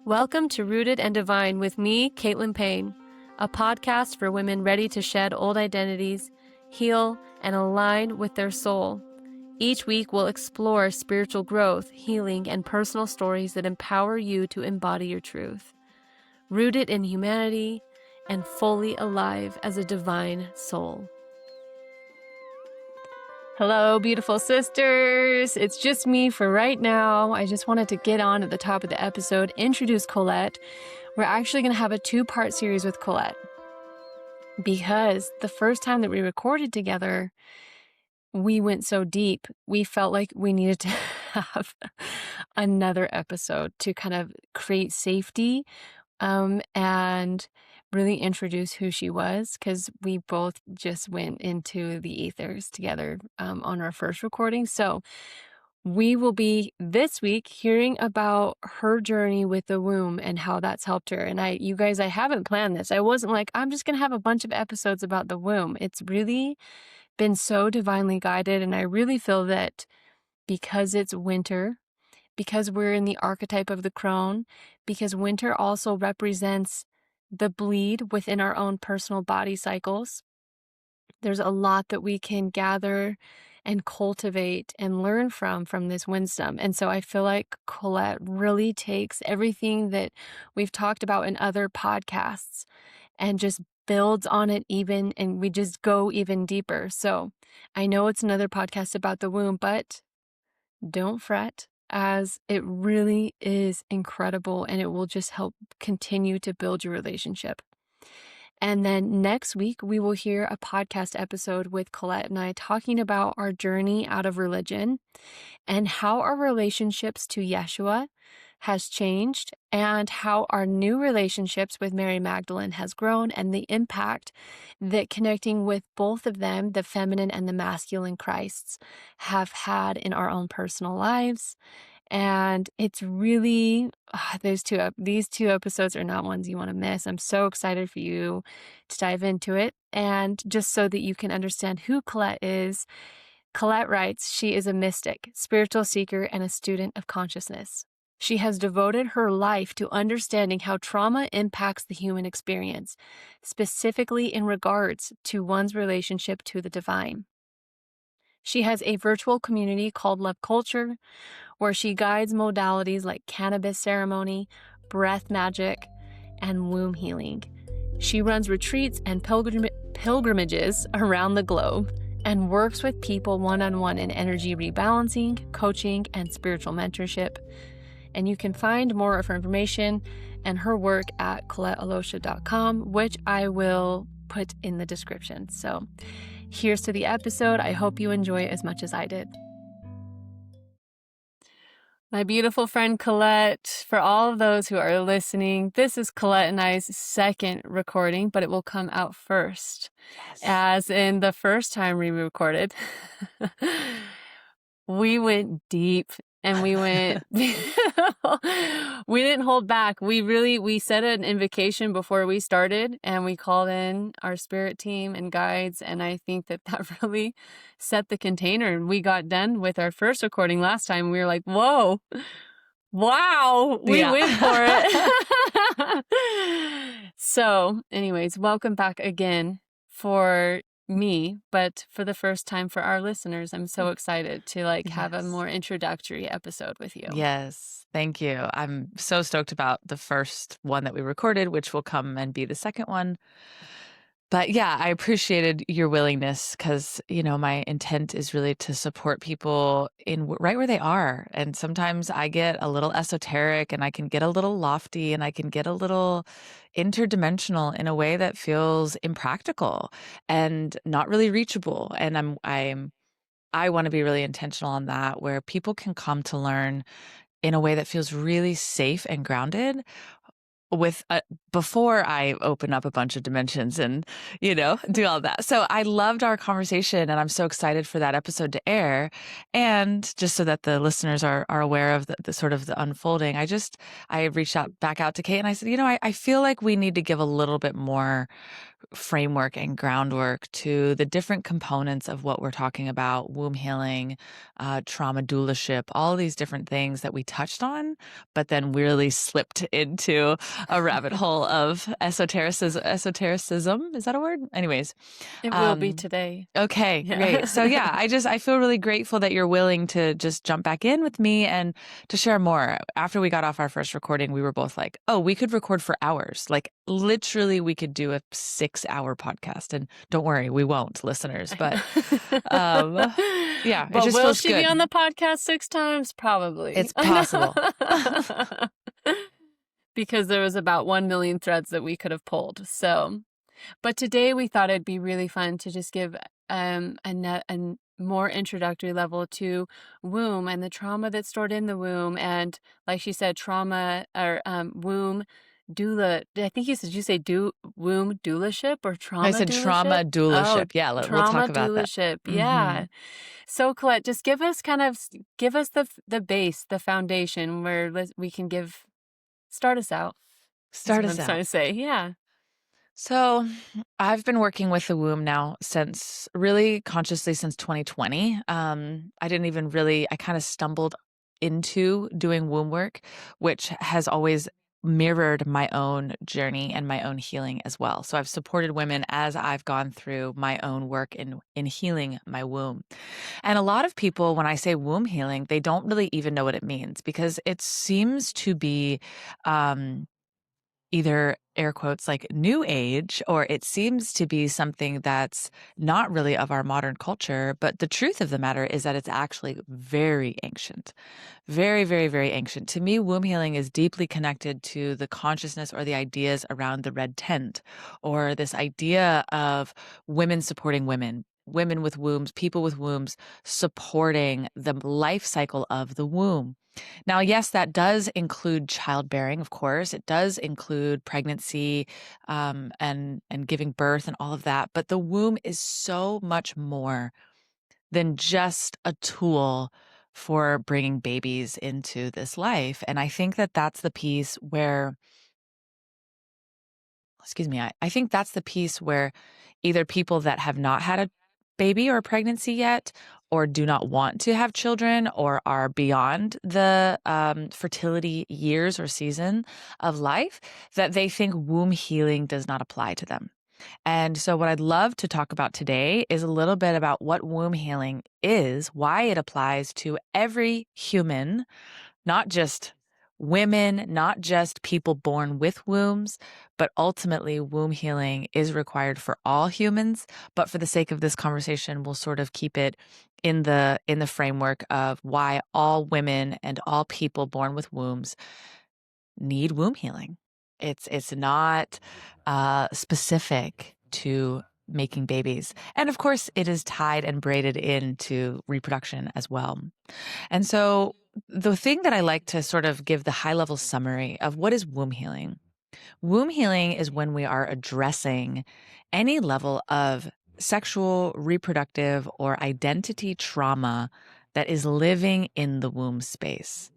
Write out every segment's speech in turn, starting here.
Welcome to Rooted and Divine with me, Caitlin Payne, a podcast for women ready to shed old identities, heal, and align with their soul. Each week, we'll explore spiritual growth, healing, and personal stories that empower you to embody your truth. Rooted in humanity and fully alive as a divine soul. Hello, beautiful sisters. It's just me for right now. I just wanted to get on at the top of the episode, introduce Collette. We're actually going to have a two-part series with Collette because the first time that we recorded together, we went so deep. We felt like we needed to have another episode to kind of create safety and really introduce who she was, because we both just went into the ethers together on our first recording. So we will be this week hearing about her journey with the womb and how that's helped her. And you guys, I haven't planned this. I wasn't like, I'm just going to have a bunch of episodes about the womb. It's really been so divinely guided. And I really feel that because it's winter, because we're in the archetype of the crone, because winter also represents the bleed within our own personal body cycles, there's a lot that we can gather and cultivate and learn from this wisdom. And so I feel like Collette really takes everything that we've talked about in other podcasts and just builds on it even, and we just go even deeper. So I know it's another podcast about the womb, but don't fret, as it really is incredible and it will just help continue to build your relationship. And then next week, we will hear a podcast episode with Collette and I talking about our journey out of religion and how our relationships to Yeshua has changed and how our new relationships with Mary Magdalene has grown, and the impact that connecting with both of them, the feminine and the masculine Christs, have had in our own personal lives. And it's really, these two episodes are not ones you want to miss. I'm so excited for you to dive into it. And just so that you can understand who Collette is, Collette writes, she is a mystic, spiritual seeker, and a student of consciousness. She has devoted her life to understanding how trauma impacts the human experience, specifically in regards to one's relationship to the divine. She has a virtual community called Love Culture, where she guides modalities like cannabis ceremony, breath magic, and womb healing. She runs retreats and pilgrimages around the globe and works with people one-on-one in energy rebalancing, coaching, and spiritual mentorship. And you can find more of her information and her work at ColletteElosha.com, which I will put in the description. So here's to the episode. I hope you enjoy it as much as I did. My beautiful friend Collette, for all of those who are listening, this is Collette and I's second recording, but it will come out first. Yes. As in the first time we recorded, we went deep and we didn't hold back. We set an invocation before we started and we called in our spirit team and guides. And I think that really set the container. We got done with our first recording last time. We were like, whoa, wow, we went for it. So anyways, welcome back again for me, but for the first time for our listeners. I'm so excited to have a more introductory episode with you. Yes, thank you. I'm so stoked about the first one that we recorded, which will come and be the second one. But yeah, I appreciated your willingness because, my intent is really to support people in right where they are. And sometimes I get a little esoteric and I can get a little lofty and I can get a little interdimensional in a way that feels impractical and not really reachable. And I want to be really intentional on that, where people can come to learn in a way that feels really safe and grounded before I open up a bunch of dimensions and, do all that. So I loved our conversation and I'm so excited for that episode to air. And just so that the listeners are aware of the sort of the unfolding, I reached back out to Kate and I said, I feel like we need to give a little bit more framework and groundwork to the different components of what we're talking about: womb healing, trauma doulaship, all these different things that we touched on, but then really slipped into a rabbit hole of esotericism. Is that a word? Anyways. It will be today. Okay, Yeah. great. So yeah, I feel really grateful that you're willing to just jump back in with me and to share more. After we got off our first recording, we were both like, oh, we could record for hours. Like literally we could do a 6-hour podcast. And don't worry, we won't, listeners. But yeah, it But just will feels she be good. on the podcast 6 times? Probably. It's possible. Because there was about 1 million threads that we could have pulled. So, but today we thought it'd be really fun to just give a more introductory level to womb and the trauma that's stored in the womb. And like she said, trauma or womb doula. I think you said, did you say womb doulaship or I trauma said trauma doulaship? Oh, doulaship. Yeah, we'll trauma talk about that. doulaship. Mhm. Yeah. So Collette, just give us the base, the foundation where we can start us out. Start That's us what I'm trying out. to say. Yeah. So I've been working with the womb now since really consciously since 2020. I didn't even really, I kind of stumbled into doing womb work, which has always mirrored my own journey and my own healing as well. So I've supported women as I've gone through my own work in healing my womb. And a lot of people, when I say womb healing, they don't really even know what it means because it seems to be, either air quotes like new age, or it seems to be something that's not really of our modern culture. But the truth of the matter is that it's actually very ancient, very, very, very ancient. To me, womb healing is deeply connected to the consciousness or the ideas around the red tent, or this idea of women supporting women. Women with wombs, people with wombs, supporting the life cycle of the womb. Now, yes, that does include childbearing, of course. It does include pregnancy, and giving birth and all of that. But the womb is so much more than just a tool for bringing babies into this life. And I think that that's the piece where, excuse me, I think that's the piece where either people that have not had a baby or a pregnancy yet, or do not want to have children, or are beyond the fertility years or season of life, that they think womb healing does not apply to them. And so, what I'd love to talk about today is a little bit about what womb healing is, why it applies to every human, not just women, not just people born with wombs, but ultimately womb healing is required for all humans. But for the sake of this conversation, we'll sort of keep it in the framework of why all women and all people born with wombs need womb healing. It's not specific to making babies. And of course, it is tied and braided into reproduction as well. And so the thing that I like to sort of give the high level summary of what is womb healing. Womb healing is when we are addressing any level of sexual, reproductive, or identity trauma that is living in the womb space.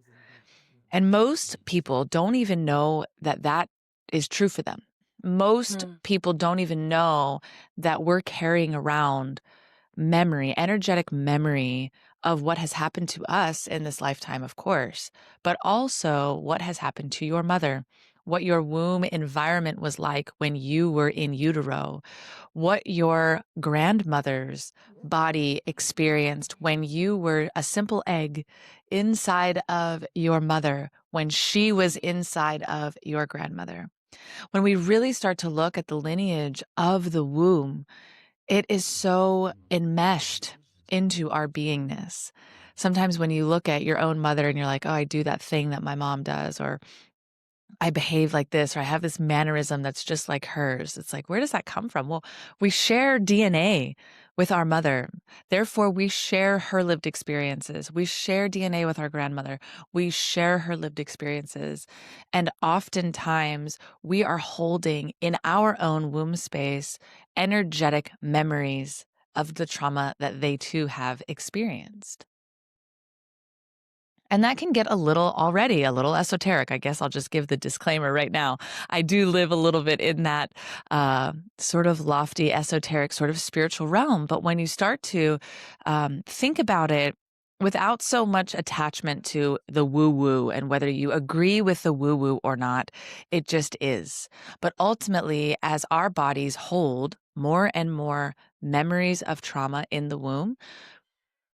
And most people don't even know that that is true for them. Most people don't even know that we're carrying around memory, energetic memory of what has happened to us in this lifetime, of course, but also what has happened to your mother, what your womb environment was like when you were in utero, what your grandmother's body experienced when you were a simple egg inside of your mother, when she was inside of your grandmother. When we really start to look at the lineage of the womb, it is so enmeshed into our beingness. Sometimes when you look at your own mother and you're like, oh, I do that thing that my mom does, or I behave like this, or I have this mannerism that's just like hers. It's like, where does that come from? Well, we share DNA with our mother. Therefore, we share her lived experiences. We share DNA with our grandmother. We share her lived experiences. And oftentimes, we are holding in our own womb space energetic memories of the trauma that they too have experienced. And that can get a little esoteric. I guess I'll just give the disclaimer right now. I do live a little bit in that sort of lofty, esoteric, sort of spiritual realm. But when you start to think about it without so much attachment to the woo-woo and whether you agree with the woo-woo or not, it just is. But ultimately, as our bodies hold more and more memories of trauma in the womb,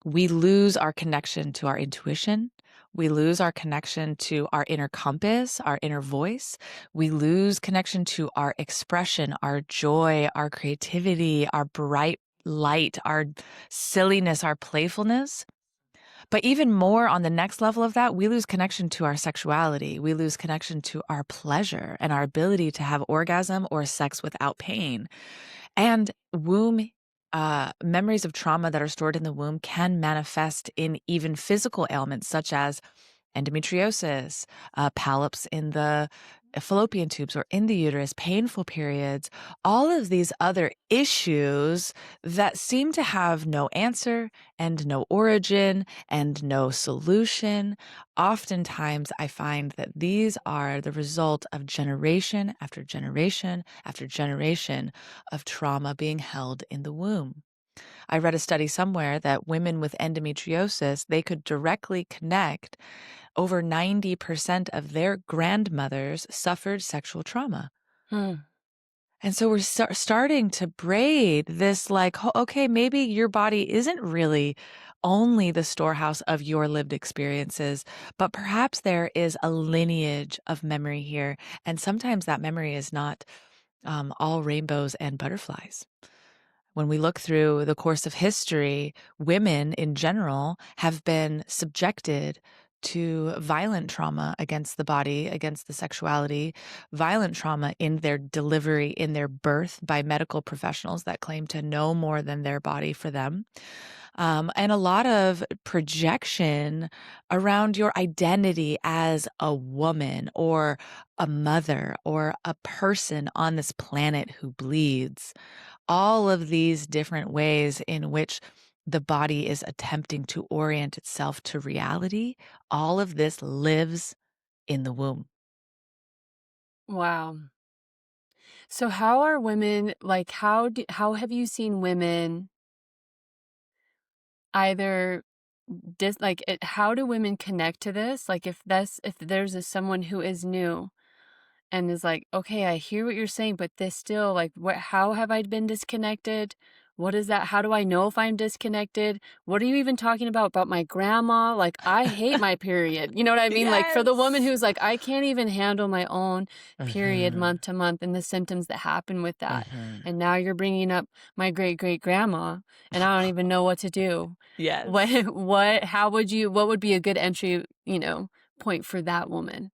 we lose our connection to our intuition. We lose our connection to our inner compass, our inner voice. We lose connection to our expression, our joy, our creativity, our bright light, our silliness, our playfulness. But even more on the next level of that, we lose connection to our sexuality. We lose connection to our pleasure and our ability to have orgasm or sex without pain. And womb memories of trauma that are stored in the womb can manifest in even physical ailments such as endometriosis, polyps in the fallopian tubes or in the uterus, painful periods, all of these other issues that seem to have no answer and no origin and no solution. Oftentimes, I find that these are the result of generation after generation after generation of trauma being held in the womb. I read a study somewhere that women with endometriosis, they could directly connect over 90% of their grandmothers suffered sexual trauma. Hmm. And so we're starting to braid this like, okay, maybe your body isn't really only the storehouse of your lived experiences, but perhaps there is a lineage of memory here. And sometimes that memory is not all rainbows and butterflies. When we look through the course of history, women in general have been subjected to violent trauma against the body, against the sexuality, violent trauma in their delivery, in their birth by medical professionals that claim to know more than their body for them. And a lot of projection around your identity as a woman or a mother or a person on this planet who bleeds. All of these different ways in which the body is attempting to orient itself to reality, all of this lives in the womb. Wow. So how are women like how have you seen women either how do women connect to this? Like if there's someone who is new and is like, okay, I hear what you're saying, but this still like how have I been disconnected? What is that? How do I know if I'm disconnected? What are you even talking about my grandma? Like I hate my period. You know what I mean? Like for the woman Yes. who's like, I can't even handle my own period Mhm. month to month and the symptoms that happen with that. Mhm. And now you're bringing up my great great grandma and I don't even know what to do. What Yes. what would be a good entry, point for that woman?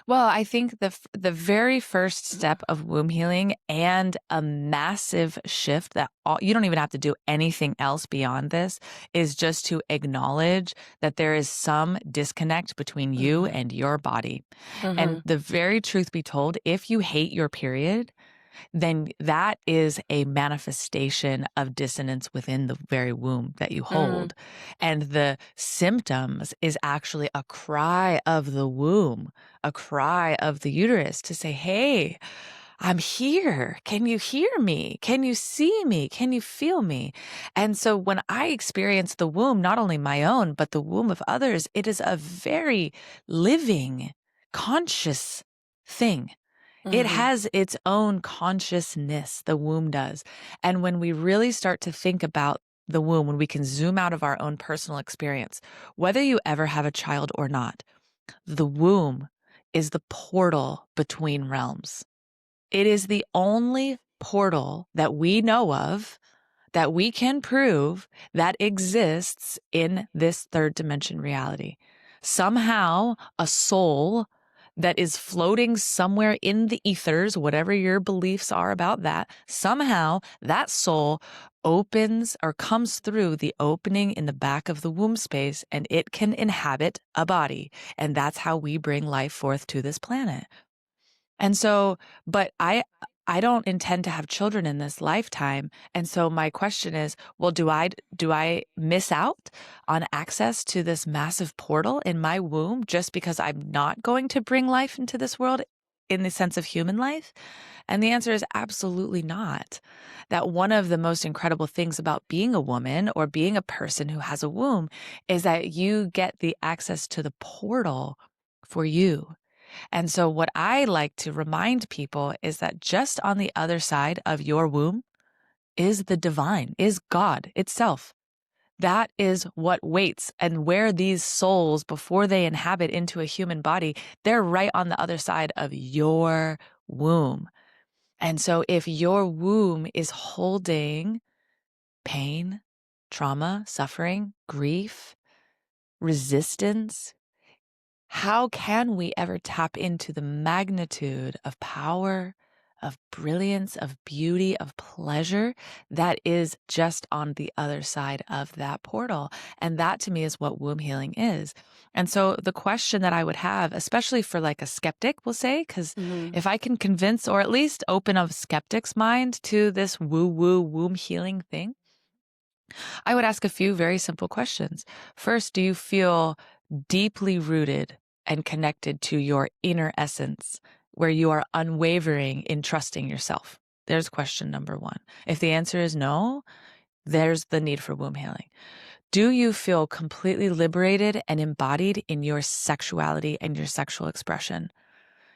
Well, I think the very first step of womb healing and a massive shift that you don't even have to do anything else beyond this is just to acknowledge that there is some disconnect between you Mhm. and your body. And Mhm. the very truth be told, if you hate your period, then that is a manifestation of dissonance within the very womb that you Mhm. hold. And the symptoms is actually a cry of the womb, a cry of the uterus to say, hey, I'm here. Can you hear me? Can you see me? Can you feel me? And so when I experience the womb, not only my own, but the womb of others, it is a very living, conscious thing. It Mhm. has its own consciousness, the womb does. And when we really start to think about the womb, when we can zoom out of our own personal experience, whether you ever have a child or not, the womb is the portal between realms. It is the only portal that we know of that we can prove that exists in this third dimension reality. Somehow, a soul that is floating somewhere in the ethers, whatever your beliefs are about that, somehow that soul opens or comes through the opening in the back of the womb space and it can inhabit a body. And that's how we bring life forth to this planet. And so, but I don't intend to have children in this lifetime. And so my question is, well, do I miss out on access to this massive portal in my womb just because I'm not going to bring life into this world in the sense of human life? And the answer is absolutely not. That one of the most incredible things about being a woman or being a person who has a womb is that you get the access to the portal for you. And so, what I like to remind people is that just on the other side of your womb is the divine, is God itself. That is what waits. And where these souls, before they inhabit into a human body, they're right on the other side of your womb. And so, if your womb is holding pain, trauma, suffering, grief, resistance, how can we ever tap into the magnitude of power, of brilliance, of beauty, of pleasure that is just on the other side of that portal? And that to me is what womb healing is. And so the question that I would have, especially for like a skeptic, we'll say, because Mm-hmm. if I can convince or at least open a skeptic's mind to this woo-woo womb healing thing, I would ask a few very simple questions. First, do you feel deeply rooted and connected to your inner essence, where you are unwavering in trusting yourself? There's question number one. If the answer is no, there's the need for womb healing. Do you feel completely liberated and embodied in your sexuality and your sexual expression?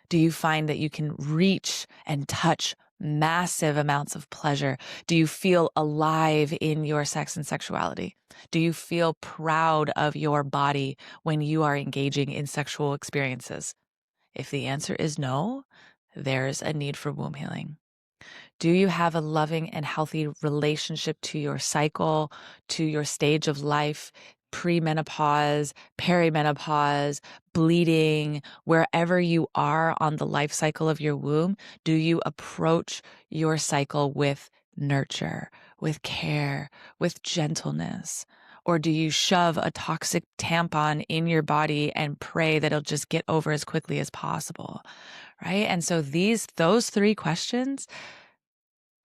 Do you find that you can reach and touch massive amounts of pleasure? Do you feel alive in your sex and sexuality? Do you feel proud of your body when you are engaging in sexual experiences? If the answer is no, there's a need for womb healing. Do you have a loving and healthy relationship to your cycle, to your stage of life, premenopause, perimenopause, bleeding, wherever you are on the life cycle of your womb? Do you approach your cycle with nurture, with care, with gentleness? Or do you shove a toxic tampon in your body and pray that it'll just get over as quickly as possible? Right? And so those three questions,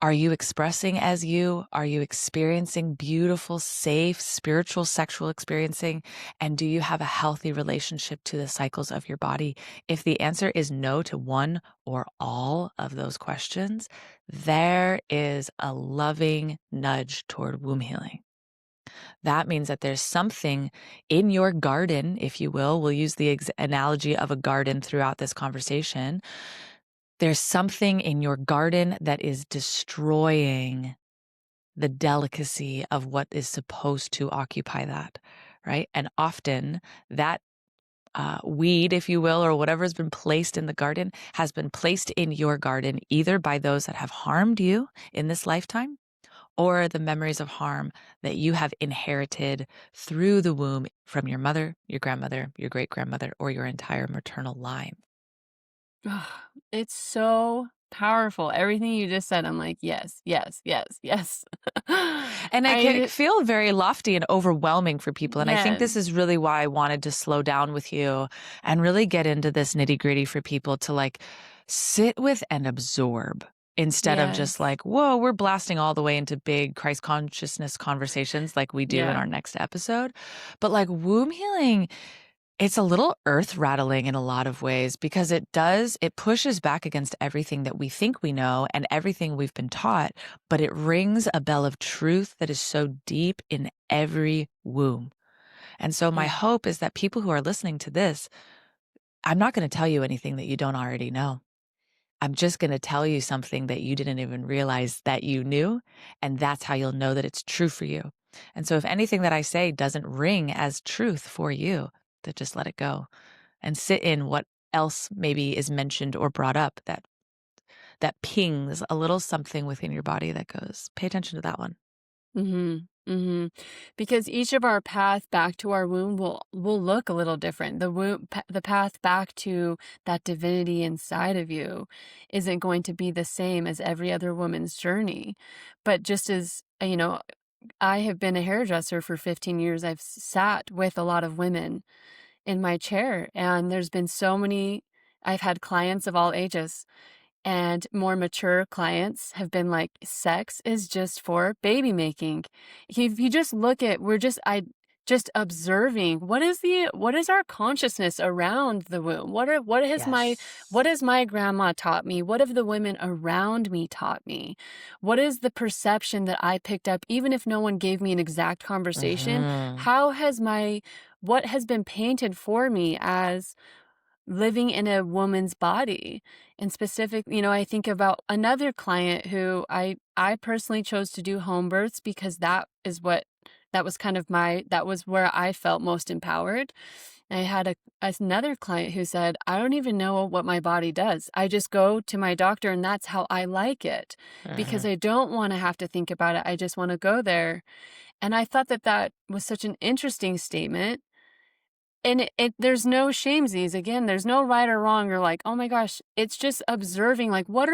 are you expressing as you? Are you experiencing beautiful, safe, spiritual, sexual experiencing? And do you have a healthy relationship to the cycles of your body? If the answer is no to one or all of those questions, there is a loving nudge toward womb healing. That means that there's something in your garden, if you will. We'll use the analogy of a garden throughout this conversation. There's something in your garden that is destroying the delicacy of what is supposed to occupy that, right? And often that weed, if you will, or whatever has been placed in the garden has been placed in your garden either by those that have harmed you in this lifetime or the memories of harm that you have inherited through the womb from your mother, your grandmother, your great-grandmother, or your entire maternal line. Ugh, it's so powerful. Everything you just said, I'm like, yes, yes, yes, yes. And it can I feel very lofty and overwhelming for people. And I think yes, this is really why I wanted to slow down with you and really get into this nitty gritty for people to like sit with and absorb instead of just yes, like, whoa, we're blasting all the way into big Christ consciousness conversations like we do in yeah. our next episode. But like womb healing, it's a little earth rattling in a lot of ways because it pushes back against everything that we think we know and everything we've been taught, but it rings a bell of truth that is so deep in every womb. And so my Mm. hope is that people who are listening to this, I'm not going to tell you anything that you don't already know. I'm just going to tell you something that you didn't even realize that you knew. And that's how you'll know that it's true for you. And so if anything that I say doesn't ring as truth for you, to just let it go and sit in what else maybe is mentioned or brought up that pings a little something within your body that goes, pay attention to that one. Mhm. Mhm. Because each of our path back to our womb will look a little different. The path back to that divinity inside of you isn't going to be the same as every other woman's journey. But just as, I have been a hairdresser for 15 years. I've sat with a lot of women in my chair, and there's been so many. I've had clients of all ages, And more mature clients have been like, sex is just for baby making. If you just look at, just observing what is our consciousness around the womb? What Yes. has my grandma taught me? What have the women around me taught me? What is the perception that I picked up, even if no one gave me an exact conversation? Mm-hmm. What has been painted for me as living in a woman's body? And specific, I think about another client who I personally chose to do home births because that was where I felt most empowered. I had another client who said, I don't even know what my body does. I just go to my doctor and that's how I like it because Mm-hmm. I don't want to have to think about it. I just want to go there. And I thought that that was such an interesting statement. And there's no shamesies. Again, there's no right or wrong or like, oh my gosh, it's just observing, like, what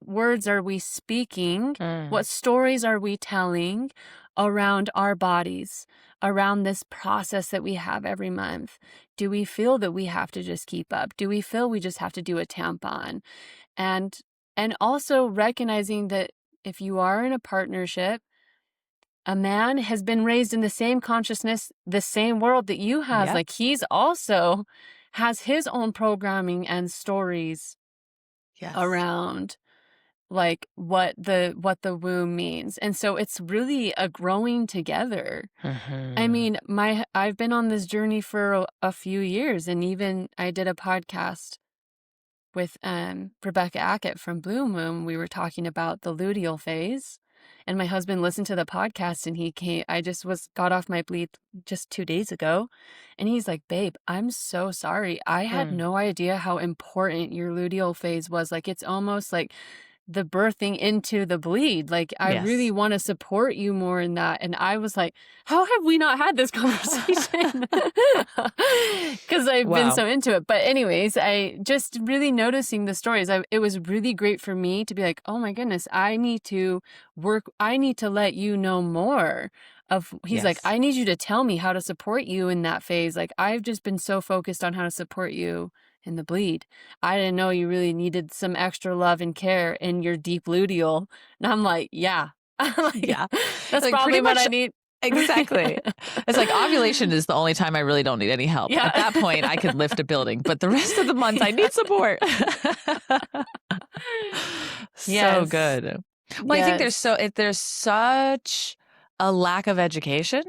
words are we speaking? Mm. What stories are we telling around our bodies, around this process that we have every month? Do we feel that we have to just keep up? Do we feel we just have to do a tampon? And, and also recognizing that if you are in a partnership, a man has been raised in the same consciousness, the same world that you has. Yep. Like he's also has his own programming and stories Yes. around like what the womb means. And so it's really a growing together. I Mm-hmm. mean, I've been on this journey for a few years, and even I did a podcast with Rebecca Ackett from Bloom Womb. We were talking about the luteal phase, and my husband listened to the podcast, and he came. I just got off my bleed just 2 days ago, and he's like, "Babe, I'm so sorry. I had Mm. no idea how important your luteal phase was. Like, it's almost like the birthing into the bleed. Like, I really Yes. want to support you more in that." And I was like, how have we not had this conversation? Because I've been Wow. so into it. But anyways, I just really noticing the stories. It was really great for me to be like, oh my goodness, I need to let you know more of, he's like, Yes. I need you to tell me how to support you in that phase. Like, I've just been so focused on how to support you in the bleed. I didn't know you really needed some extra love and care in your deep luteal. And I'm like, yeah. I'm like, Yeah. that's Like pretty probably what much I need. exactly. It's like ovulation is the only time I really don't need any help. At Yeah. that point, I could lift a building, but the rest of the month, I need support. So Yes. good. Well, I think Yes. there's such a lack of education.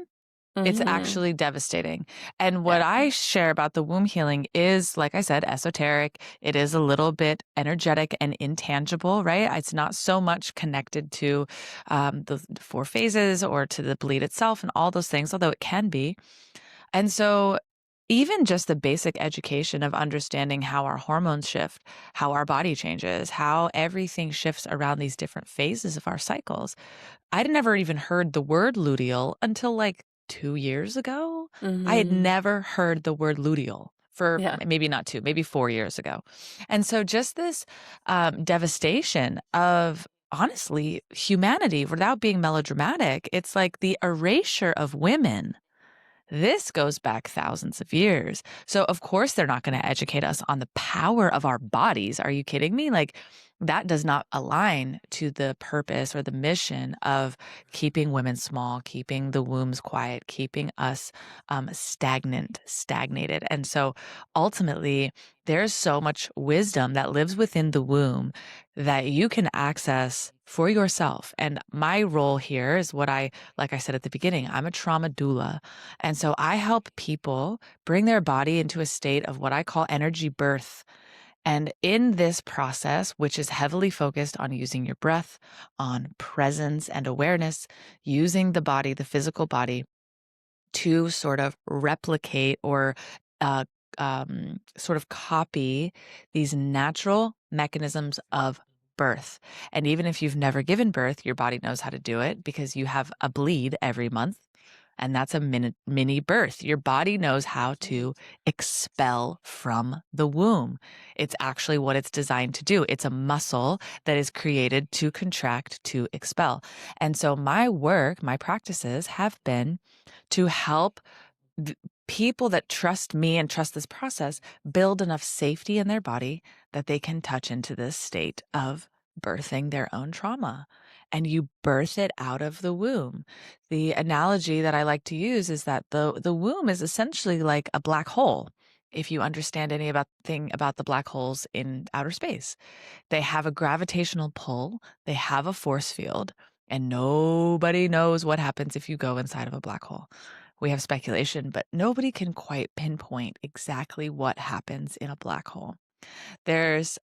It's Mm-hmm. actually devastating. And what Yeah. I share about the womb healing is, like I said, esoteric. It is a little bit energetic and intangible, right? It's not so much connected to the four phases or to the bleed itself and all those things, although it can be. And so, even just the basic education of understanding how our hormones shift, how our body changes, how everything shifts around these different phases of our cycles. I'd never even heard the word luteal until like 2 years ago. I had Mm-hmm. never heard the word luteal for Yeah. maybe not two, maybe 4 years ago. And so just this devastation of honestly humanity without being melodramatic, it's like the erasure of women. This goes back thousands of years. So, of course, they're not going to educate us on the power of our bodies. Are you kidding me? Like, that does not align to the purpose or the mission of keeping women small, keeping the wombs quiet, keeping us stagnated. And so, ultimately, there's so much wisdom that lives within the womb that you can access for yourself. And my role here is like I said at the beginning, I'm a trauma doula. And so I help people bring their body into a state of what I call energy birth. And in this process, which is heavily focused on using your breath, on presence and awareness, using the body, the physical body, to sort of replicate or uh, sort of copy these natural mechanisms of birth. And even if you've never given birth, your body knows how to do it because you have a bleed every month. And that's a mini birth. Your body knows how to expel from the womb. It's actually what it's designed to do. It's a muscle that is created to contract, to expel. And so my work, my practices have been to help people that trust me and trust this process build enough safety in their body that they can touch into this state of birthing their own trauma. And you birth it out of the womb. The analogy that I like to use is that the womb is essentially like a black hole. If you understand anything about the black holes in outer space, they have a gravitational pull, they have a force field, and nobody knows what happens if you go inside of a black hole. We have speculation, but nobody can quite pinpoint exactly what happens in a black hole. There's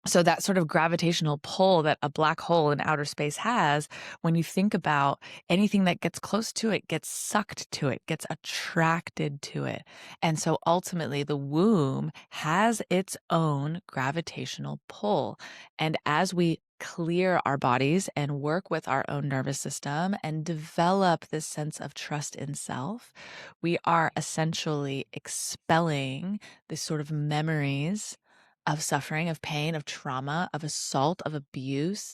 so that sort of gravitational pull that a black hole in outer space has, when you think about anything that gets close to it, gets sucked to it, gets attracted to it. And so ultimately the womb has its own gravitational pull. And as we clear our bodies and work with our own nervous system and develop this sense of trust in self, we are essentially expelling the sort of memories of suffering, of pain, of trauma, of assault, of abuse,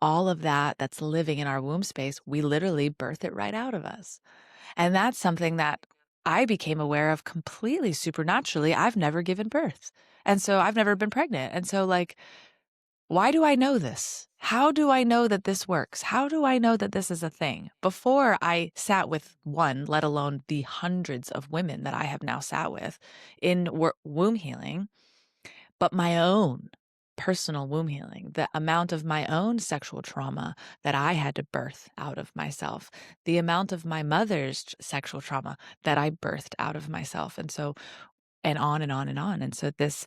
all of that that's living in our womb space. We literally birth it right out of us. And that's something that I became aware of completely supernaturally. I've never given birth. And so I've never been pregnant. And so, like, why do I know this? How do I know that this works? How do I know that this is a thing? Before I sat with one, let alone the hundreds of women that I have now sat with in womb healing, but my own personal womb healing, the amount of my own sexual trauma that I had to birth out of myself, the amount of my mother's sexual trauma that I birthed out of myself. And so, and on and on and on. And so this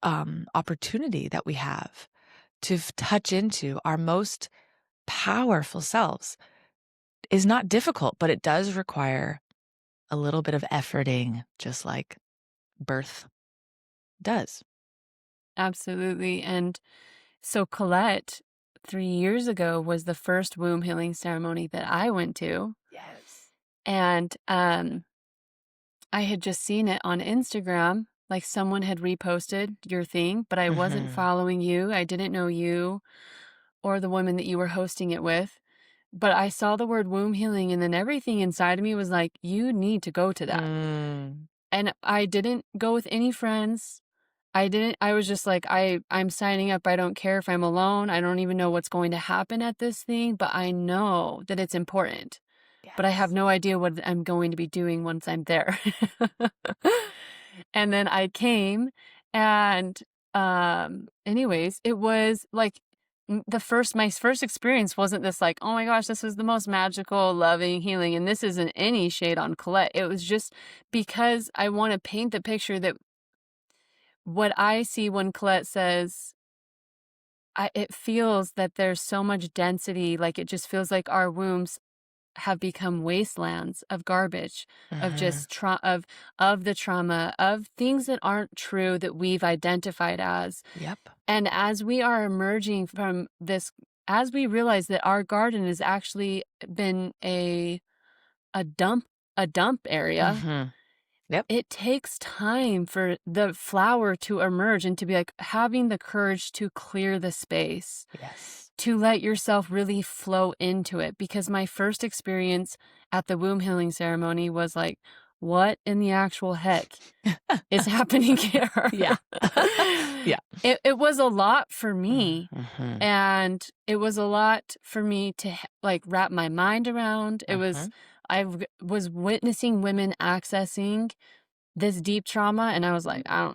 opportunity that we have to touch into our most powerful selves is not difficult, but it does require a little bit of efforting, just like birth does. Absolutely. And so Collette, 3 years ago, was the first womb healing ceremony that I went to. Yes. And I had just seen it on Instagram, like someone had reposted your thing, but I wasn't following you. I didn't know you or the woman that you were hosting it with. But I saw the word womb healing, and then everything inside of me was like, you need to go to that. And I didn't go with any friends. I was just like, I'm signing up. I don't care if I'm alone. I don't even know what's going to happen at this thing, but I know that it's important. But I have no idea what I'm going to be doing once I'm there. And then I came, and anyways, it was like my first experience wasn't this like, oh my gosh, this was the most magical, loving, healing. And this isn't any shade on Collette. It was just because I want to paint the picture that what I see when Collette says, it feels that there's so much density, like it just feels like our wombs have become wastelands of garbage, of just of the trauma, of things that aren't true that we've identified as. Yep. And as we are emerging from this, as we realize that our garden has actually been a dump area. Yep. It takes time for the flower to emerge and to be like having the courage to clear the space. Yes. To let yourself really flow into it. Because my first experience at the womb healing ceremony was like, what in the actual heck is happening here? Yeah. Yeah. It was a lot for me. And it was a lot for me to like wrap my mind around. I was witnessing women accessing this deep trauma, and I was like, I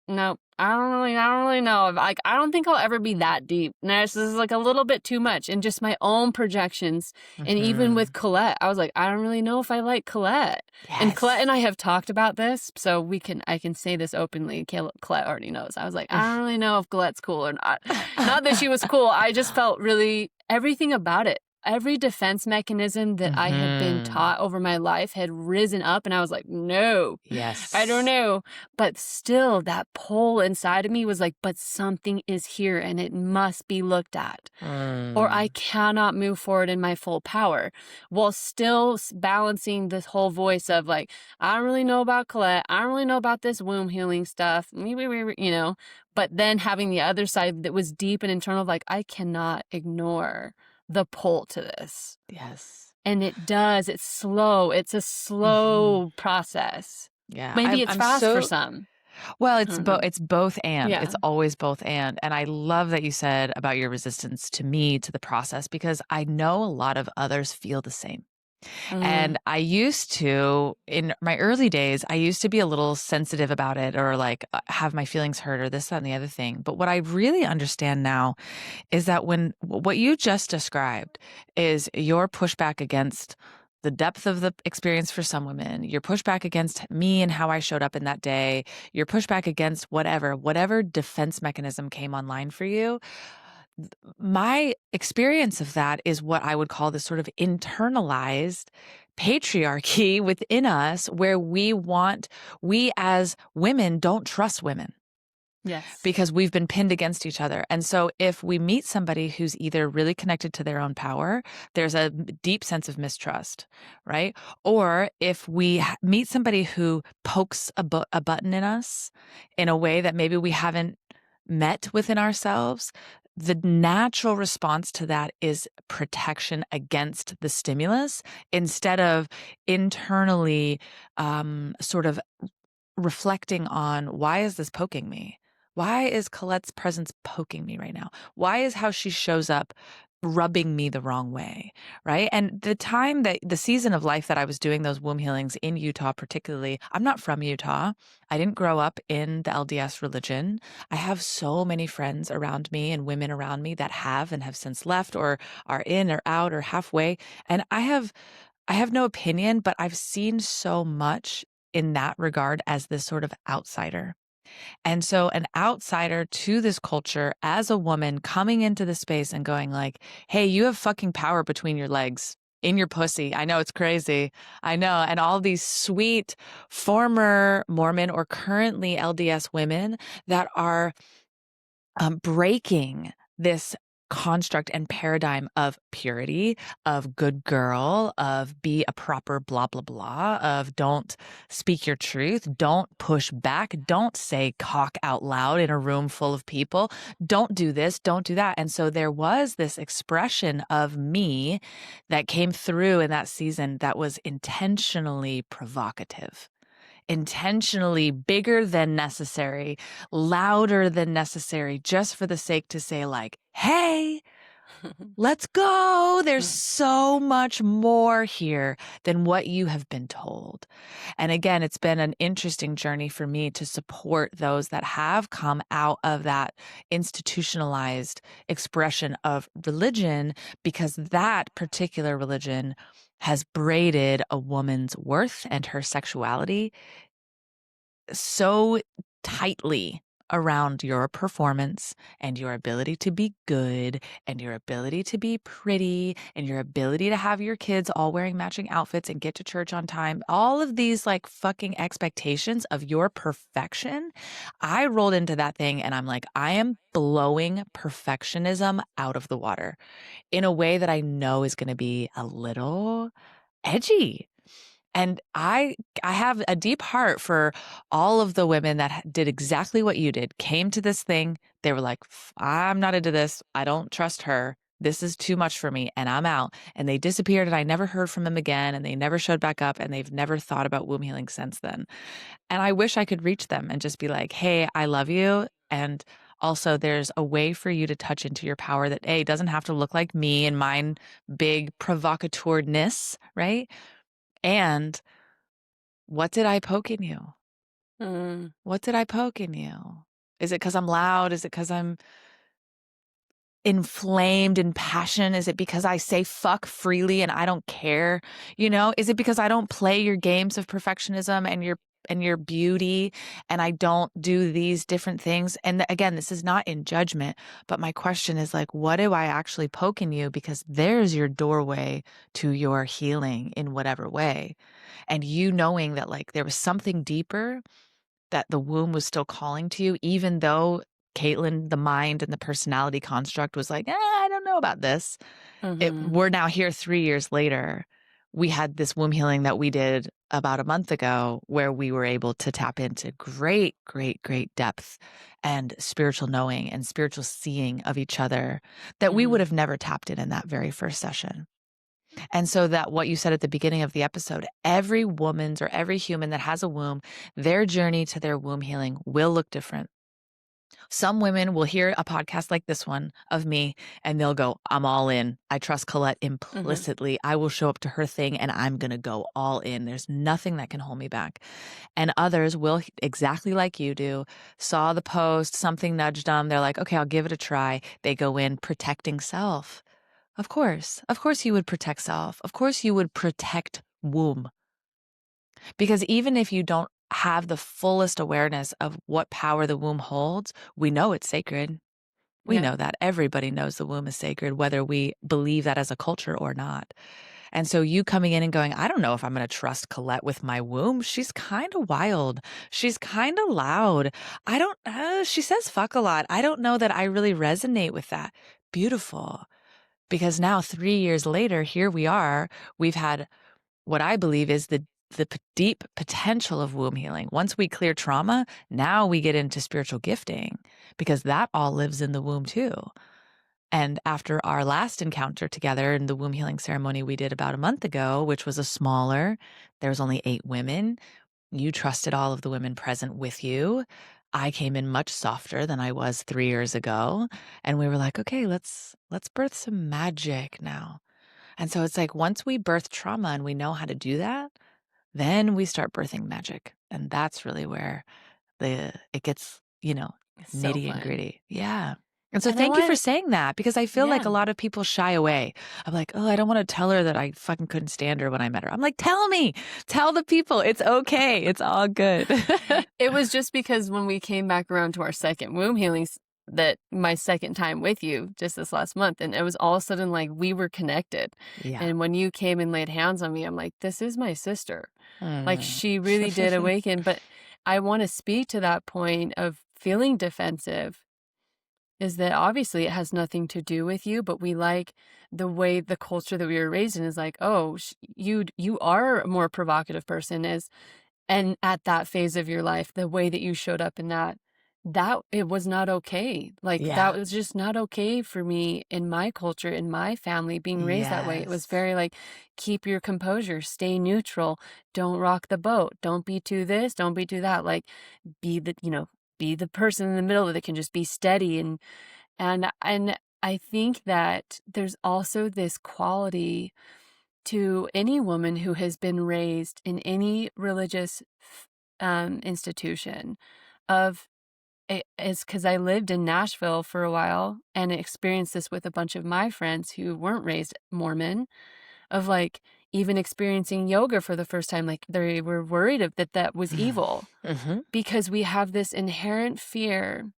don't really know. Like, I don't think I'll ever be that deep. No, this is like a little bit too much, and just my own projections. And even with Collette, I was like, I don't really know if I like Collette. Yes. And Collette and I have talked about this, so I can say this openly. Collette already knows. I was like, I don't really know if Colette's cool or not. Not that she was cool. I just felt really everything about it. Every defense mechanism that I had been taught over my life had risen up, and I was like, no, yes, I don't know. But still, that pull inside of me was like, but something is here and it must be looked at, or I cannot move forward in my full power, while still balancing this whole voice of like, I don't really know about Collette. I don't really know about this womb healing stuff, but then having the other side that was deep and internal, like, I cannot ignore the pull to this. Yes. And it does. It's slow. It's a slow process. Yeah. Maybe it's I'm fast for so, some. well, I it's don't know. it's both and. Yeah. It's always both and. And I love that you said about your resistance to me, to the process, because I know a lot of others feel the same. And I used to, in my early days, I used to be a little sensitive about it, or like have my feelings hurt, or this, that, and the other thing. But what I really understand now is that when what you just described is your pushback against the depth of the experience for some women, your pushback against me and how I showed up in that day, your pushback against whatever defense mechanism came online for you. My experience of that is what I would call this sort of internalized patriarchy within us, where we as women don't trust women Yes. because we've been pinned against each other. And so if we meet somebody who's either really connected to their own power, there's a deep sense of mistrust, right? Or if we meet somebody who pokes a button in us in a way that maybe we haven't met within ourselves, the natural response to that is protection against the stimulus instead of internally sort of reflecting on, why is this poking me? Why is Colette's presence poking me right now? Why is how she shows up rubbing me the wrong way? Right. And the season of life that I was doing those womb healings in Utah, particularly, I'm not from Utah. I didn't grow up in the LDS religion. I have so many friends around me and women around me that have and have since left, or are in or out or halfway. And I have no opinion, but I've seen so much in that regard as this sort of outsider. And so an outsider to this culture as a woman coming into the space and going like, hey, you have fucking power between your legs, in your pussy. I know it's crazy. I know. And all these sweet former Mormon or currently LDS women that are breaking this construct and paradigm of purity, of good girl, of be a proper blah, blah, blah, of don't speak your truth, don't push back, don't say cock out loud in a room full of people, don't do this, don't do that. And so there was this expression of me that came through in that season that was intentionally provocative, intentionally bigger than necessary, louder than necessary, just for the sake to say like, hey, let's go. There's so much more here than what you have been told. And again, it's been an interesting journey for me to support those that have come out of that institutionalized expression of religion, because that particular religion has braided a woman's worth and her sexuality so tightly around your performance and your ability to be good and your ability to be pretty and your ability to have your kids all wearing matching outfits and get to church on time. All of these like fucking expectations of your perfection. I rolled into that thing and I'm like, I am blowing perfectionism out of the water in a way that I know is going to be a little edgy. And I have a deep heart for all of the women that did exactly what you did, came to this thing. They were like, I'm not into this. I don't trust her. This is too much for me and I'm out. And they disappeared and I never heard from them again and they never showed back up and they've never thought about womb healing since then. And I wish I could reach them and just be like, hey, I love you. And also there's a way for you to touch into your power that doesn't have to look like me and mine big provocateurness, right? And what did I poke in you? What did I poke in you? Is it because I'm loud? Is it because I'm inflamed in passion? Is it because I say fuck freely and I don't care? Is it because I don't play your games of perfectionism and your beauty and I don't do these different things? And again, this is not in judgment, but my question is like, what do I actually poke in you? Because there's your doorway to your healing in whatever way. And you knowing that like there was something deeper that the womb was still calling to you, even though Caitlin, the mind and the personality construct was like, I don't know about this. We're now here 3 years later. We had this womb healing that we did about a month ago where we were able to tap into great, great, great depth and spiritual knowing and spiritual seeing of each other that we would have never tapped in that very first session. And so that what you said at the beginning of the episode, every woman's or every human that has a womb, their journey to their womb healing will look different. Some women will hear a podcast like this one of me and they'll go, I'm all in. I trust Collette implicitly. I will show up to her thing and I'm going to go all in. There's nothing that can hold me back. And others will, exactly like you do, saw the post, something nudged them. They're like, okay, I'll give it a try. They go in protecting self. Of course you would protect self. Of course you would protect womb. Because even if you don't have the fullest awareness of what power the womb holds, we know it's sacred. We know that. Everybody knows the womb is sacred, whether we believe that as a culture or not. And so you coming in and going, I don't know if I'm going to trust Collette with my womb. She's kind of wild. She's kind of loud. She says fuck a lot. I don't know that I really resonate with that. Beautiful. Because now 3 years later, here we are. We've had what I believe is the deep potential of womb healing. Once we clear trauma, now we get into spiritual gifting because that all lives in the womb too. And after our last encounter together in the womb healing ceremony we did about a month ago, which was a smaller, there was only 8 women. You trusted all of the women present with you. I came in much softer than I was 3 years ago. And we were like, okay, let's birth some magic now. And so it's like once we birth trauma and we know how to do that, then we start birthing magic. And that's really where it gets, So nitty and fun. gritty. Yeah. And so And thank you for saying that because I feel like a Yeah. lot of people shy away. I'm like, oh, I don't want to tell her that I fucking couldn't stand her when I met her. I'm like, tell me, tell the people. It's okay. It's all good. It was just because when we came back around to our second womb healings, that my second time with you just this last month, and it was all of a sudden like we were connected. Yeah. And when you came and laid hands on me, I'm like, this is my sister. Like Mm. she really did awaken. But I want to speak to that point of feeling defensive is that obviously it has nothing to do with you, but we like the way the culture that we were raised in is like, oh, you are a more provocative person and at that phase of your life, the way that you showed up in that it was not okay. Like Yeah. that was just not okay for me in my culture, in my family, being raised that way. It was Yes. very like, keep your composure, stay neutral, don't rock the boat, don't be too this, don't be too that. Like be be the person in the middle that can just be steady and I think that there's also this quality to any woman who has been raised in any religious institution of it's because I lived in Nashville for a while and experienced this with a bunch of my friends who weren't raised Mormon of like even experiencing yoga for the first time. Like they were worried that was evil because we have this inherent fear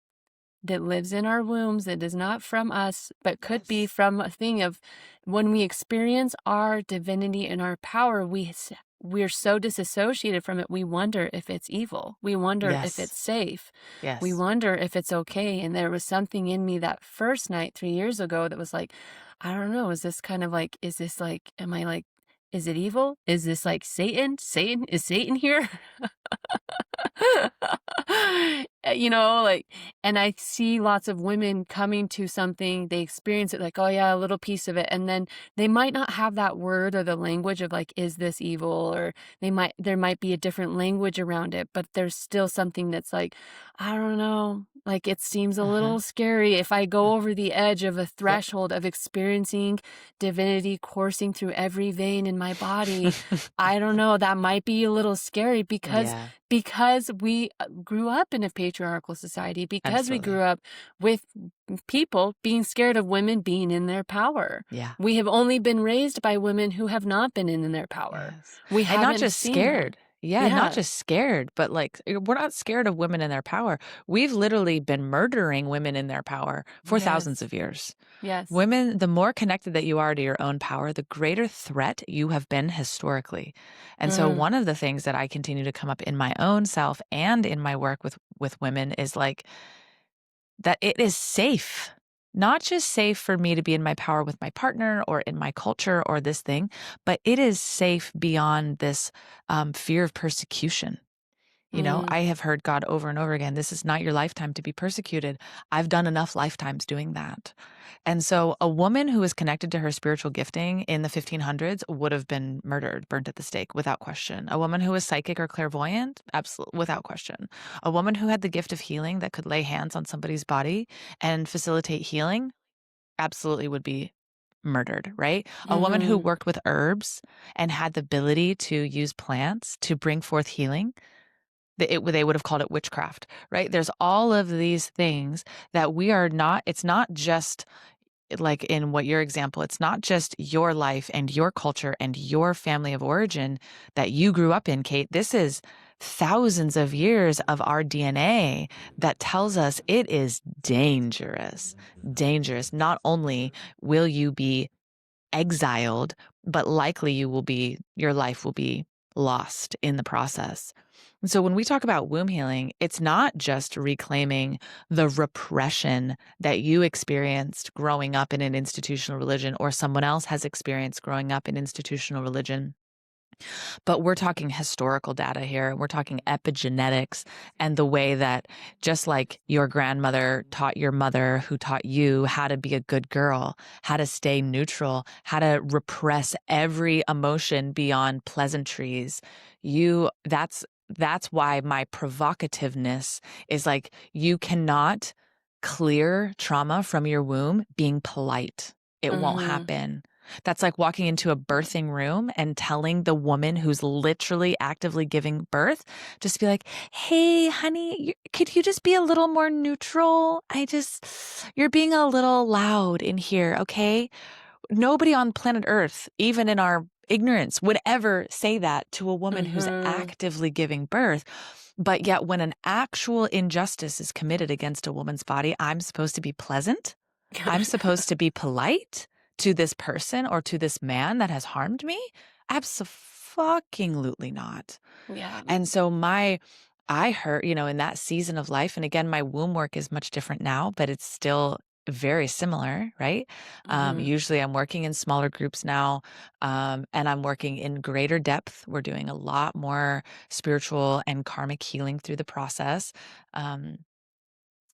that lives in our wombs that is not from us, but could be from a thing of when we experience our divinity and our power, we're so disassociated from it. We wonder if it's evil. We wonder if it's safe. Yes. We wonder if it's okay. And there was something in me that first night 3 years ago that was like, I don't know, is this like, am I like, is it evil? Is this like Satan? Is Satan here? Like, and I see lots of women coming to something, they experience it like, oh yeah, a little piece of it. And then they might not have that word or the language of like, is this evil? Or there might be a different language around it, but there's still something that's like, I don't know, like it seems a little scary if I go over the edge of a threshold of experiencing divinity coursing through every vein in my body. I don't know, that might be a little scary because we grew up in a patriarchal society, because we grew up with people being scared of women being in their power. Yeah. We have only been raised by women who have not been in their power. Yes. We And not haven't just seen scared. that. Yeah, not just scared, but like we're not scared of women in their power. We've literally been murdering women in their power for thousands of years. Yes. Women, the more connected that you are to your own power, the greater threat you have been historically. And so one of the things that I continue to come up in my own self and in my work with women is like that it is safe. Not just safe for me to be in my power with my partner or in my culture or this thing, but it is safe beyond this fear of persecution. You know, I have heard God over and over again, this is not your lifetime to be persecuted. I've done enough lifetimes doing that. And so a woman who is connected to her spiritual gifting in the 1500s would have been murdered, burnt at the stake, without question. A woman who was psychic or clairvoyant, absolutely, without question. A woman who had the gift of healing that could lay hands on somebody's body and facilitate healing, absolutely would be murdered, right? A woman who worked with herbs and had the ability to use plants to bring forth healing, they would have called it witchcraft, right? There's all of these things that we are not, it's not just like in what your example, it's not just your life and your culture and your family of origin that you grew up in, Kate. This is thousands of years of our DNA that tells us it is dangerous, dangerous. Not only will you be exiled, but likely your life will be lost in the process. And so when we talk about womb healing, it's not just reclaiming the repression that you experienced growing up in an institutional religion or someone else has experienced growing up in institutional religion. But we're talking historical data here. We're talking epigenetics and the way that just like your grandmother taught your mother, who taught you how to be a good girl, how to stay neutral, how to repress every emotion beyond pleasantries. That's why my provocativeness is like, you cannot clear trauma from your womb being polite. It won't happen. That's like walking into a birthing room and telling the woman who's literally actively giving birth, just be like, hey, honey, could you just be a little more neutral? You're being a little loud in here, okay? Nobody on planet Earth, even in our ignorance, would ever say that to a woman who's actively giving birth. But yet when an actual injustice is committed against a woman's body, I'm supposed to be pleasant. I'm supposed to be polite to this person or to this man that has harmed me? Absolutely not. Yeah. And so I heard, in that season of life, and again, my womb work is much different now, but it's still very similar, right? Usually I'm working in smaller groups now, and I'm working in greater depth. We're doing a lot more spiritual and karmic healing through the process. And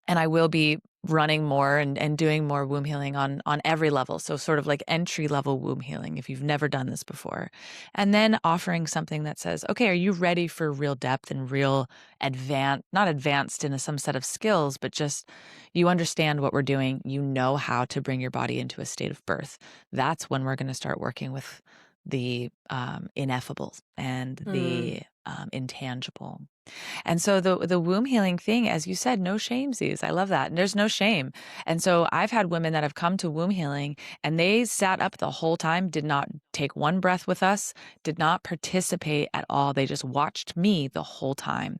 I will be running more and doing more womb healing on every level. So sort of like entry level womb healing if you've never done this before. And then offering something that says, okay, are you ready for real depth and real not advanced in some set of skills, but just you understand what we're doing. You know how to bring your body into a state of birth. That's when we're going to start working with the ineffable and the intangible. And so the womb healing thing, as you said, no shamesies. I love that. And there's no shame. And so I've had women that have come to womb healing and they sat up the whole time, did not take one breath with us, did not participate at all. They just watched me the whole time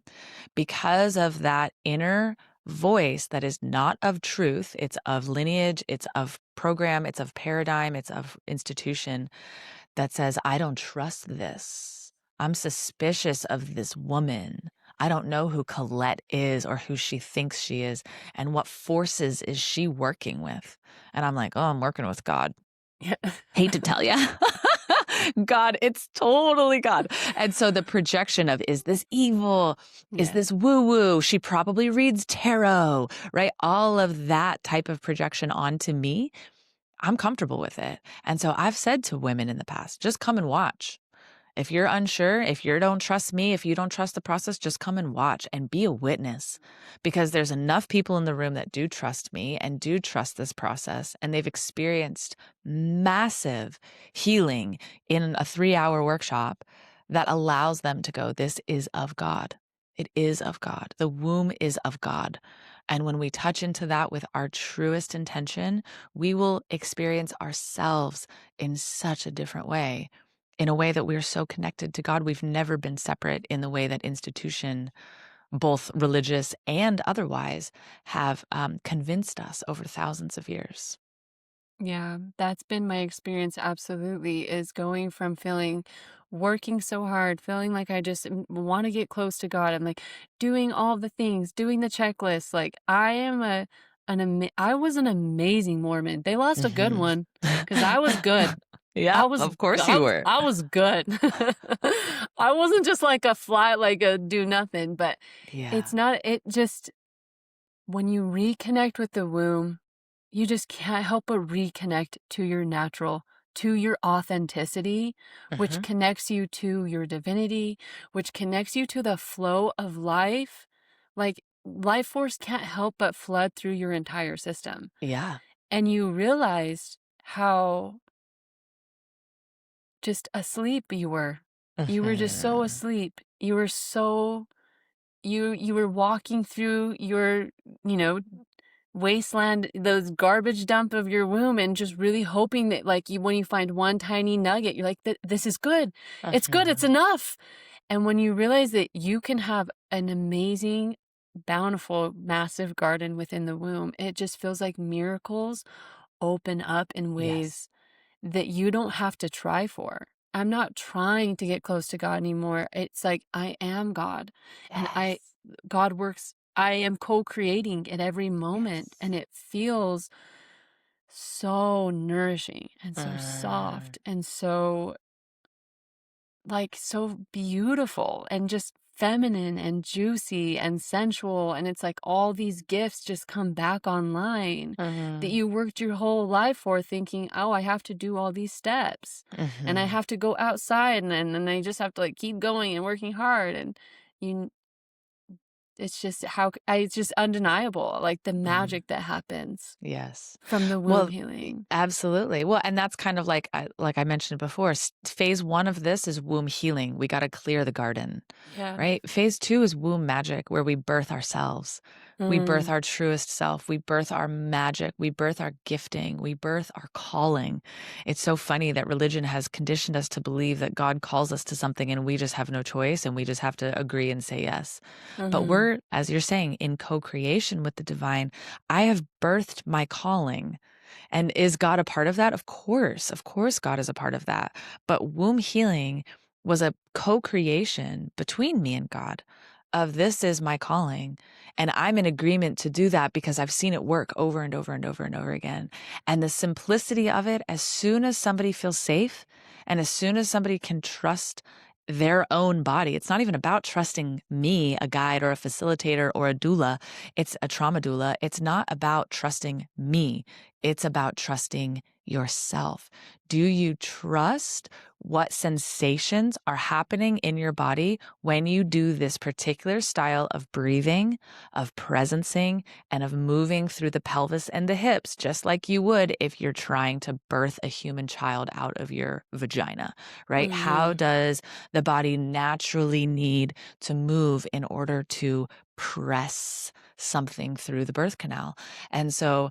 because of that inner voice that is not of truth. It's of lineage. It's of program. It's of paradigm. It's of institution that says, I don't trust this. I'm suspicious of this woman. I don't know who Collette is or who she thinks she is and what forces is she working with. And I'm like, oh, I'm working with God. Yeah. Hate to tell you. God, it's totally God. And so the projection of, is this evil? Is this woo-woo? She probably reads tarot, right? All of that type of projection onto me, I'm comfortable with it. And so I've said to women in the past, just come and watch. If you're unsure, if you don't trust me, if you don't trust the process, just come and watch and be a witness, because there's enough people in the room that do trust me and do trust this process. And they've experienced massive healing in a 3-hour workshop that allows them to go, this is of God. It is of God. The womb is of God. And when we touch into that with our truest intention, we will experience ourselves in such a different way, in a way that we're so connected to God. We've never been separate in the way that institution, both religious and otherwise, have convinced us over thousands of years. Yeah, that's been my experience absolutely, is going from working so hard, feeling like I just want to get close to God and like doing all the things, doing the checklist. Like I was an amazing Mormon. They lost a good one because I was good. Yeah, of course you were. I was good. I wasn't just like a fly, like a do nothing, but Yeah. it's not, it just, when you reconnect with the womb, you just can't help but reconnect to your natural, to your authenticity, which Mhm. connects you to your divinity, which connects you to the flow of life. Like, life force can't help but flood through your entire system. Yeah. And you realize how just asleep you were. You were just so Mhm. asleep. You were so, you were walking through your, you know, wasteland, those garbage dump of your womb, and just really hoping that, like, you, when you find one tiny nugget, you're like, this is good. It's good. It's Mhm. enough. And when you realize that you can have an amazing, bountiful, massive garden within the womb, it just feels like miracles open up in Yes. ways that you don't have to try for. I'm not trying to get close to God anymore. It's like I am God, and Yes. God works. I am co-creating at every moment, Yes. and it feels so nourishing and so Mm. soft and so, like, so beautiful and just feminine and juicy and sensual, and it's like all these gifts just come back online that Mhm. you worked your whole life for, thinking, oh, I have to do all these steps and I Mhm. have to go outside, and I just have to, like, keep going and working hard, and you it's just it's just undeniable, like, the Mhm. magic that happens Yes. from the womb Well, healing. absolutely. Well, and that's kind of like I mentioned before, phase 1 of this is womb healing. We gotta clear the garden, Yeah. right? Phase 2 is womb magic, where we birth ourselves. We birth Mm. our truest self. We birth our magic. We birth our gifting. We birth our calling. It's so funny that religion has conditioned us to believe that God calls us to something and we just have no choice and we just have to agree and say yes. But Mhm. we're, as you're saying, in co-creation with the divine. I have birthed my calling. And is God a part of that? Of course. Of course, God is a part of that. But womb healing was a co creation between me and God of this is my calling. And I'm in agreement to do that because I've seen it work over and over and over and over again. And the simplicity of it, as soon as somebody feels safe and as soon as somebody can trust their own body, it's not even about trusting me, a guide or a facilitator or a doula. It's a trauma doula. It's not about trusting me. It's about trusting yourself. Do you trust what sensations are happening in your body when you do this particular style of breathing, of presencing, and of moving through the pelvis and the hips, just like you would if you're trying to birth a human child out of your vagina, right? How Mhm. does the body naturally need to move in order to press something through the birth canal? And so,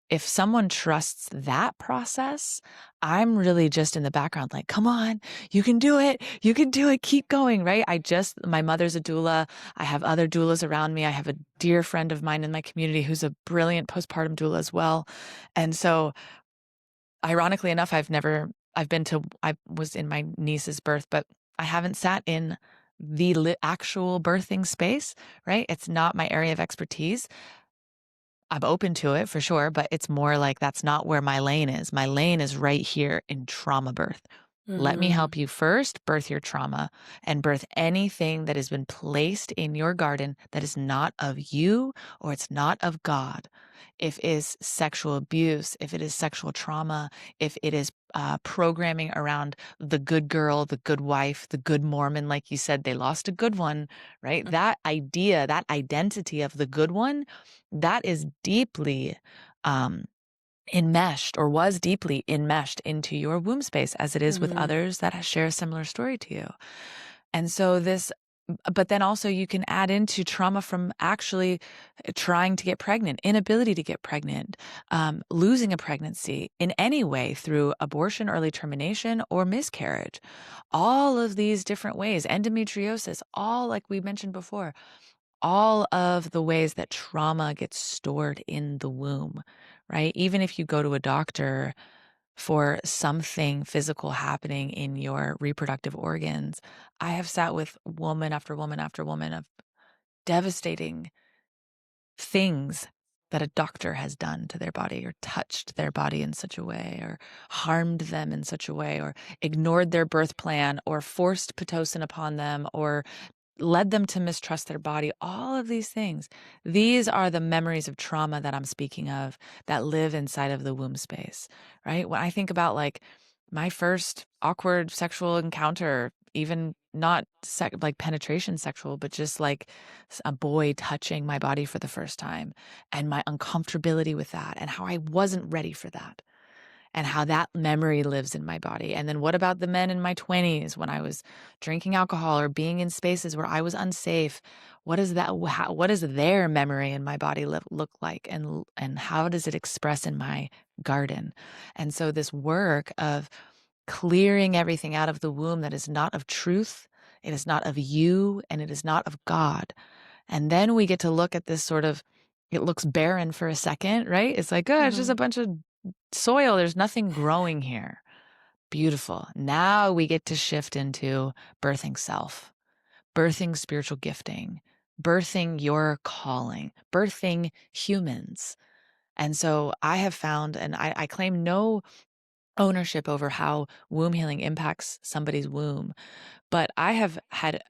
if someone trusts that process, I'm really just in the background like, "Come on, you can do it. You can do it. Keep going," right? My mother's a doula. I have other doulas around me. I have a dear friend of mine in my community who's a brilliant postpartum doula as well. And so, ironically enough, I was in my niece's birth, but I haven't sat in the actual birthing space, right? It's not my area of expertise. I'm open to it for sure, but it's more like that's not where my lane is. My lane is right here in trauma birth. Let me Mhm. help you first birth your trauma and birth anything that has been placed in your garden that is not of you or it's not of God. If it is sexual abuse, if it is sexual trauma, if it is programming around the good girl, the good wife, the good Mormon, like you said, they lost a good one, right? That idea, that identity of the good one, that is deeply um, enmeshed or was deeply enmeshed into your womb space as it is with Mhm. others that share a similar story to you. And so but then also you can add into trauma from actually trying to get pregnant, inability to get pregnant, losing a pregnancy in any way through abortion, early termination, or miscarriage. All of these different ways, endometriosis, all like we mentioned before, all of the ways that trauma gets stored in the womb, right? Even if you go to a doctor for something physical happening in your reproductive organs, I have sat with woman after woman after woman of devastating things that a doctor has done to their body, or touched their body in such a way, or harmed them in such a way, or ignored their birth plan, or forced Pitocin upon them, or led them to mistrust their body. All of these things, these are the memories of trauma that I'm speaking of that live inside of the womb space, right? When I think about like my first awkward sexual encounter, even not like penetration sexual, but just like a boy touching my body for the first time, and my uncomfortability with that, and how I wasn't ready for that, and how that memory lives in my body. And then what about the men in my 20s when I was drinking alcohol or being in spaces where I was unsafe? What is that? What does their memory in my body look like? And how does it express in my garden? And so this work of clearing everything out of the womb that is not of truth, it is not of you, and it is not of God. And then we get to look at this sort of, it looks barren for a second, right? It's like, oh, it's just a bunch of soil. There's nothing growing here. Beautiful. Now we get to shift into birthing self, birthing spiritual gifting, birthing your calling, birthing humans. And so I have found, and I claim no ownership over how womb healing impacts somebody's womb, but I have had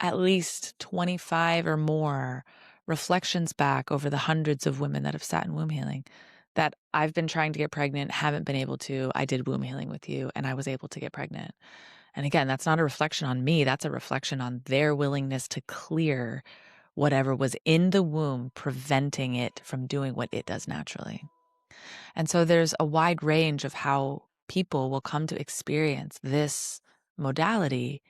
at least 25 or more reflections back over the hundreds of women that have sat in womb healing that I've been trying to get pregnant, haven't been able to. I did womb healing with you and I was able to get pregnant. And again, that's not a reflection on me. That's a reflection on their willingness to clear whatever was in the womb, preventing it from doing what it does naturally. And so there's a wide range of how people will come to experience this modality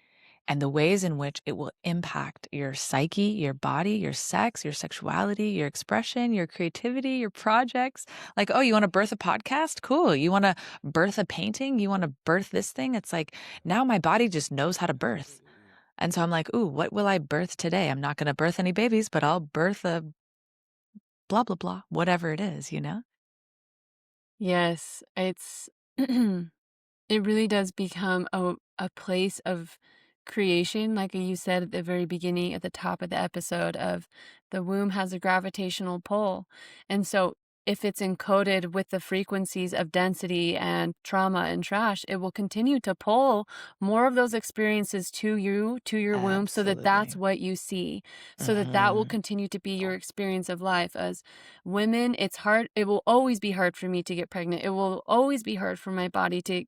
and the ways in which it will impact your psyche, your body, your sex, your sexuality, your expression, your creativity, your projects. Like, oh, you want to birth a podcast? Cool. You want to birth a painting? You want to birth this thing? It's like, now my body just knows how to birth. And so I'm like, ooh, what will I birth today? I'm not going to birth any babies, but I'll birth a blah, blah, blah, whatever it is, you know? Yes, it's it really does become a place of creation, like you said at the very beginning, at the top of the episode, of the womb has a gravitational pull. And so if it's encoded with the frequencies of density and trauma and trash, it will continue to pull more of those experiences to you, to your womb, so that that's Absolutely. what you see, so that that will continue to be your experience of life. As women, it's hard. It will always be hard for me to get pregnant. It will always be hard for my body to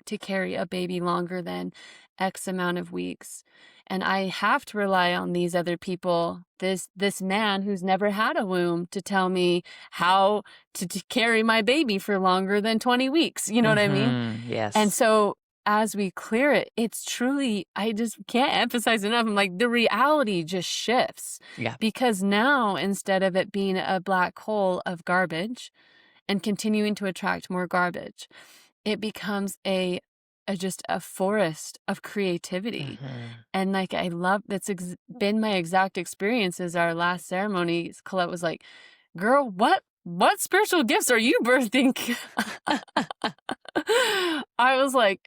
to carry a baby longer than X amount of weeks. And I have to rely on these other people, this man who's never had a womb, to tell me how to carry my baby for longer than 20 weeks. You know what I mean? And Yes. so as we clear it, it's truly, I just can't emphasize enough. I'm like, the reality just shifts. Yeah. Because now, instead of it being a black hole of garbage and continuing to attract more garbage, it becomes just a forest of creativity. And like, I love, that's been my exact experience. As our last ceremony, Collette was like, girl, what spiritual gifts are you birthing? I was like,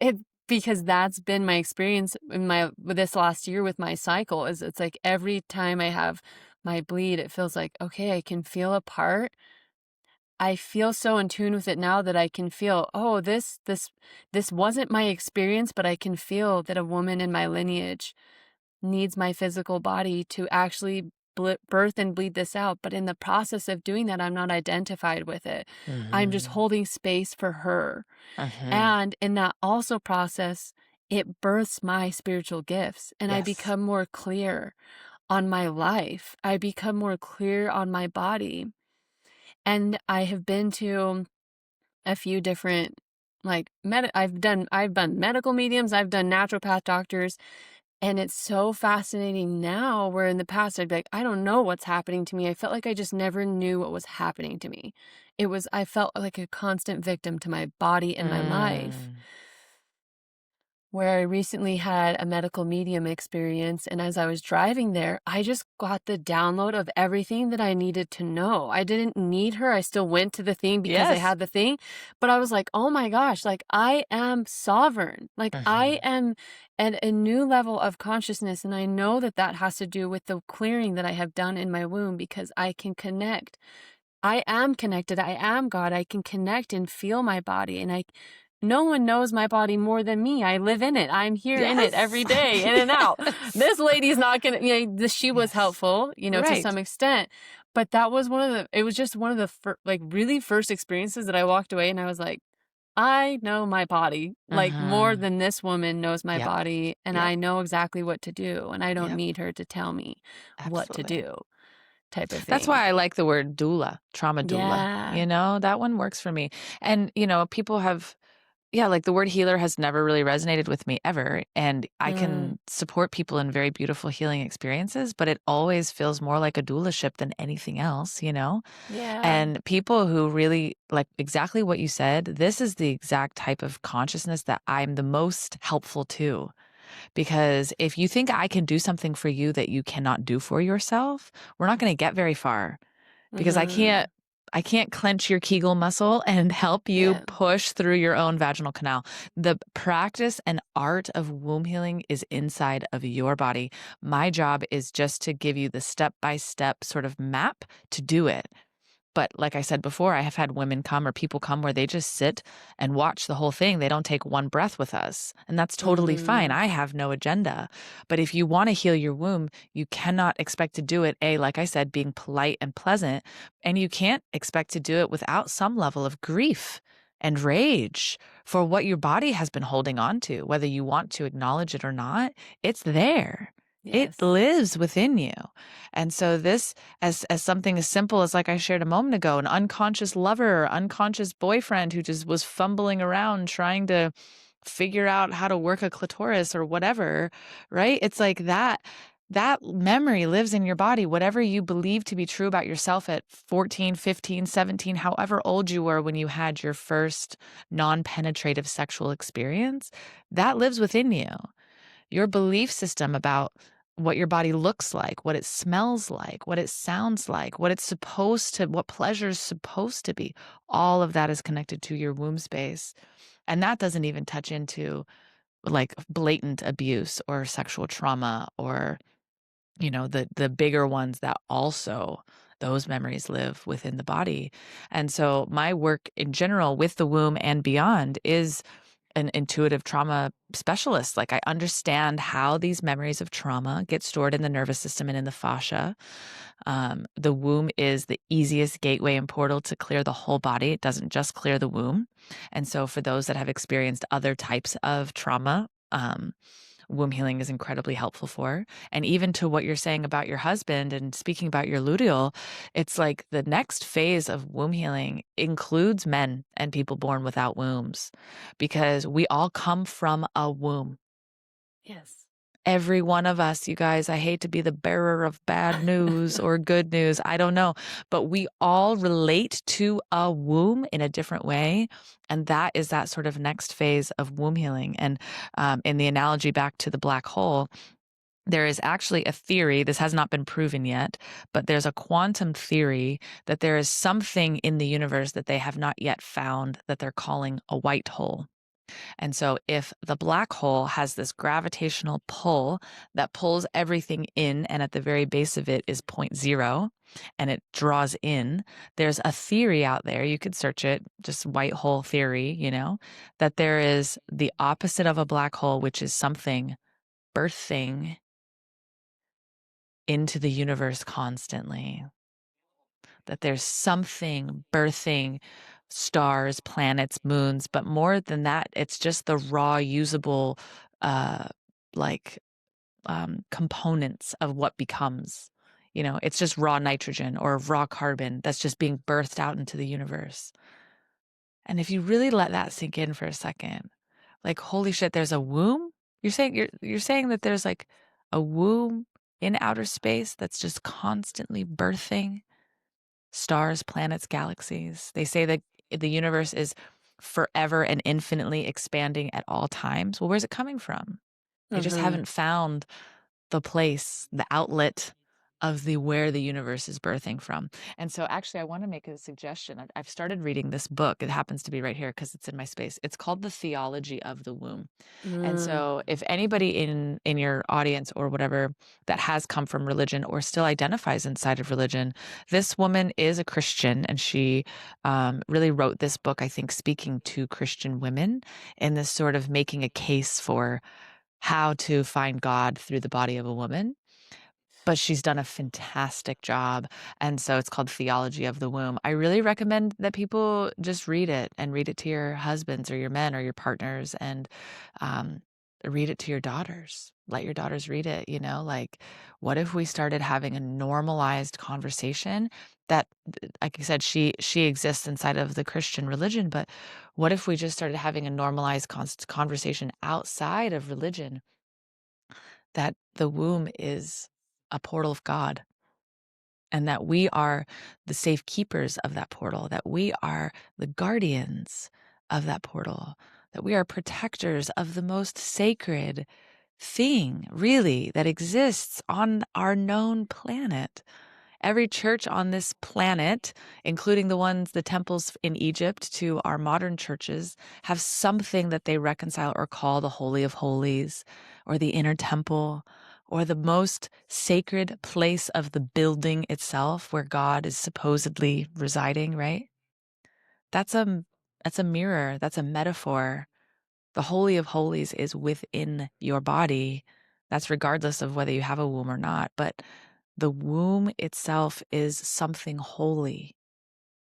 because that's been my experience with this last year with my cycle. Is it's like every time I have my bleed, it feels like, okay, I can feel a part. I feel so in tune with it now that I can feel, oh, this wasn't my experience, but I can feel that a woman in my lineage needs my physical body to actually birth and bleed this out. But in the process of doing that, I'm not identified with it. I'm just holding space for her. And in that also process, it births my spiritual gifts, and I Yes. become more clear on my life. I become more clear on my body. And I have been to a few different, like, I've done medical mediums, I've done naturopath doctors, and it's so fascinating now, where in the past I'd be like, I don't know what's happening to me. I felt like I just never knew what was happening to me. I felt like a constant victim to my body and my life. Where I recently had a medical medium experience, and as I was driving there, I just got the download of everything that I needed to know. I didn't need her. I still went to the thing because I Yes. had the thing, but I was like, oh my gosh, like, I am sovereign. Like, I am at a new level of consciousness, and I know that that has to do with the clearing that I have done in my womb, because I can connect I am connected. I am God. I can connect and feel my body. And no one knows my body more than me. I live in it. I'm here in it every Yes. day, in and out. Yes. This lady's not going to, she was Yes. helpful, to Right. some extent. But that was it was just one of the really first experiences that I walked away and I was like, I know my body like more Uh-huh. than this woman knows my Yep. body. And Yep. I know exactly what to do. And I don't Yep. need her to tell me what to Absolutely. do, type of That's thing. why I like the word doula, trauma doula. Yeah. That one works for me. And, people have, yeah, like the word healer has never really resonated with me ever. And I Mm, can support people in very beautiful healing experiences, but it always feels more like a doulaship than anything else. yeah. And people who really like exactly what you said, this is the exact type of consciousness that I'm the most helpful to. Because if you think I can do something for you that you cannot do for yourself, we're not going to get very far because I Mm-hmm. can't I can't clench your Kegel muscle and help you Yeah. push through your own vaginal canal. The practice and art of womb healing is inside of your body. My job is just to give you the step-by-step sort of map to do it. But like I said before, I have had women come or people come where they just sit and watch the whole thing. They don't take one breath with us. And that's totally fine. Mm-hmm. I have no agenda. But if you want to heal your womb, you cannot expect to do it, like I said, being polite and pleasant. And you can't expect to do it without some level of grief and rage for what your body has been holding on to, whether you want to acknowledge it or not. It's there. It Yes. lives within you. And so this as something as simple as like I shared a moment ago, an unconscious lover or unconscious boyfriend who just was fumbling around trying to figure out how to work a clitoris or whatever, right? It's like that memory lives in your body. Whatever you believe to be true about yourself at 14, 15, 17, however old you were when you had your first non-penetrative sexual experience, that lives within you. Your belief system about what your body looks like, what it smells like, what it sounds like, what pleasure is supposed to be. All of that is connected to your womb space. And that doesn't even touch into like blatant abuse or sexual trauma or, the bigger ones that also those memories live within the body. And so my work in general with the womb and beyond is an intuitive trauma specialist. Like I understand how these memories of trauma get stored in the nervous system and in the fascia. The womb is the easiest gateway and portal to clear the whole body. It doesn't just clear the womb. And so for those that have experienced other types of trauma, womb healing is incredibly helpful for. And even to what you're saying about your husband and speaking about your luteal, it's like the next phase of womb healing includes men and people born without wombs because we all come from a womb. Yes. Every one of us, you guys, I hate to be the bearer of bad news or good news. I don't know. But we all relate to a womb in a different way. And that is that sort of next phase of womb healing. And in the analogy back to the black hole, there is actually a theory, this has not been proven yet, but there's a quantum theory that there is something in the universe that they have not yet found that they're calling a white hole. And so, if the black hole has this gravitational pull that pulls everything in, and at the very base of it is point zero, and it draws in, there's a theory out there. You could search it, just white hole theory, that there is the opposite of a black hole, which is something birthing into the universe constantly. That there's something birthing stars, planets, moons, but more than that, it's just the raw, usable, uh, like components of what becomes. It's just raw nitrogen or raw carbon that's just being birthed out into the universe. And if you really let that sink in for a second, like holy shit, there's a womb. You're saying that there's like a womb in outer space that's just constantly birthing stars, planets, galaxies. They say that the universe is forever and infinitely expanding at all times. Well, where's it coming from? They just Mm-hmm. haven't found the place, the outlet, of where the universe is birthing from. And so actually I want to make a suggestion. I've started reading this book. It happens to be right here because it's in my space. It's called The Theology of the Womb. And Mm. so if anybody in your audience or whatever that has come from religion or still identifies inside of religion, this woman is a Christian, and she really wrote this book, I think, speaking to Christian women in this sort of making a case for how to find God through the body of a woman. But she's done a fantastic job. And so it's called Theology of the Womb. I really recommend that people just read it, and read it to your husbands or your men or your partners, and um, read it to your daughters. Let your daughters read it. Like, what if we started having a normalized conversation that, like I said, she exists inside of the Christian religion, but what if we just started having a normalized conversation outside of religion, that the womb is a portal of God, and that we are the safekeepers of that portal, that we are the guardians of that portal, that we are protectors of the most sacred thing, really, that exists on our known planet. Every church on this planet, including the temples in Egypt to our modern churches, have something that they reconcile or call the Holy of Holies, or the inner temple, or the most sacred place of the building itself where God is supposedly residing, right? That's a mirror, that's a metaphor. The Holy of Holies is within your body. That's regardless of whether you have a womb or not. But the womb itself is something holy.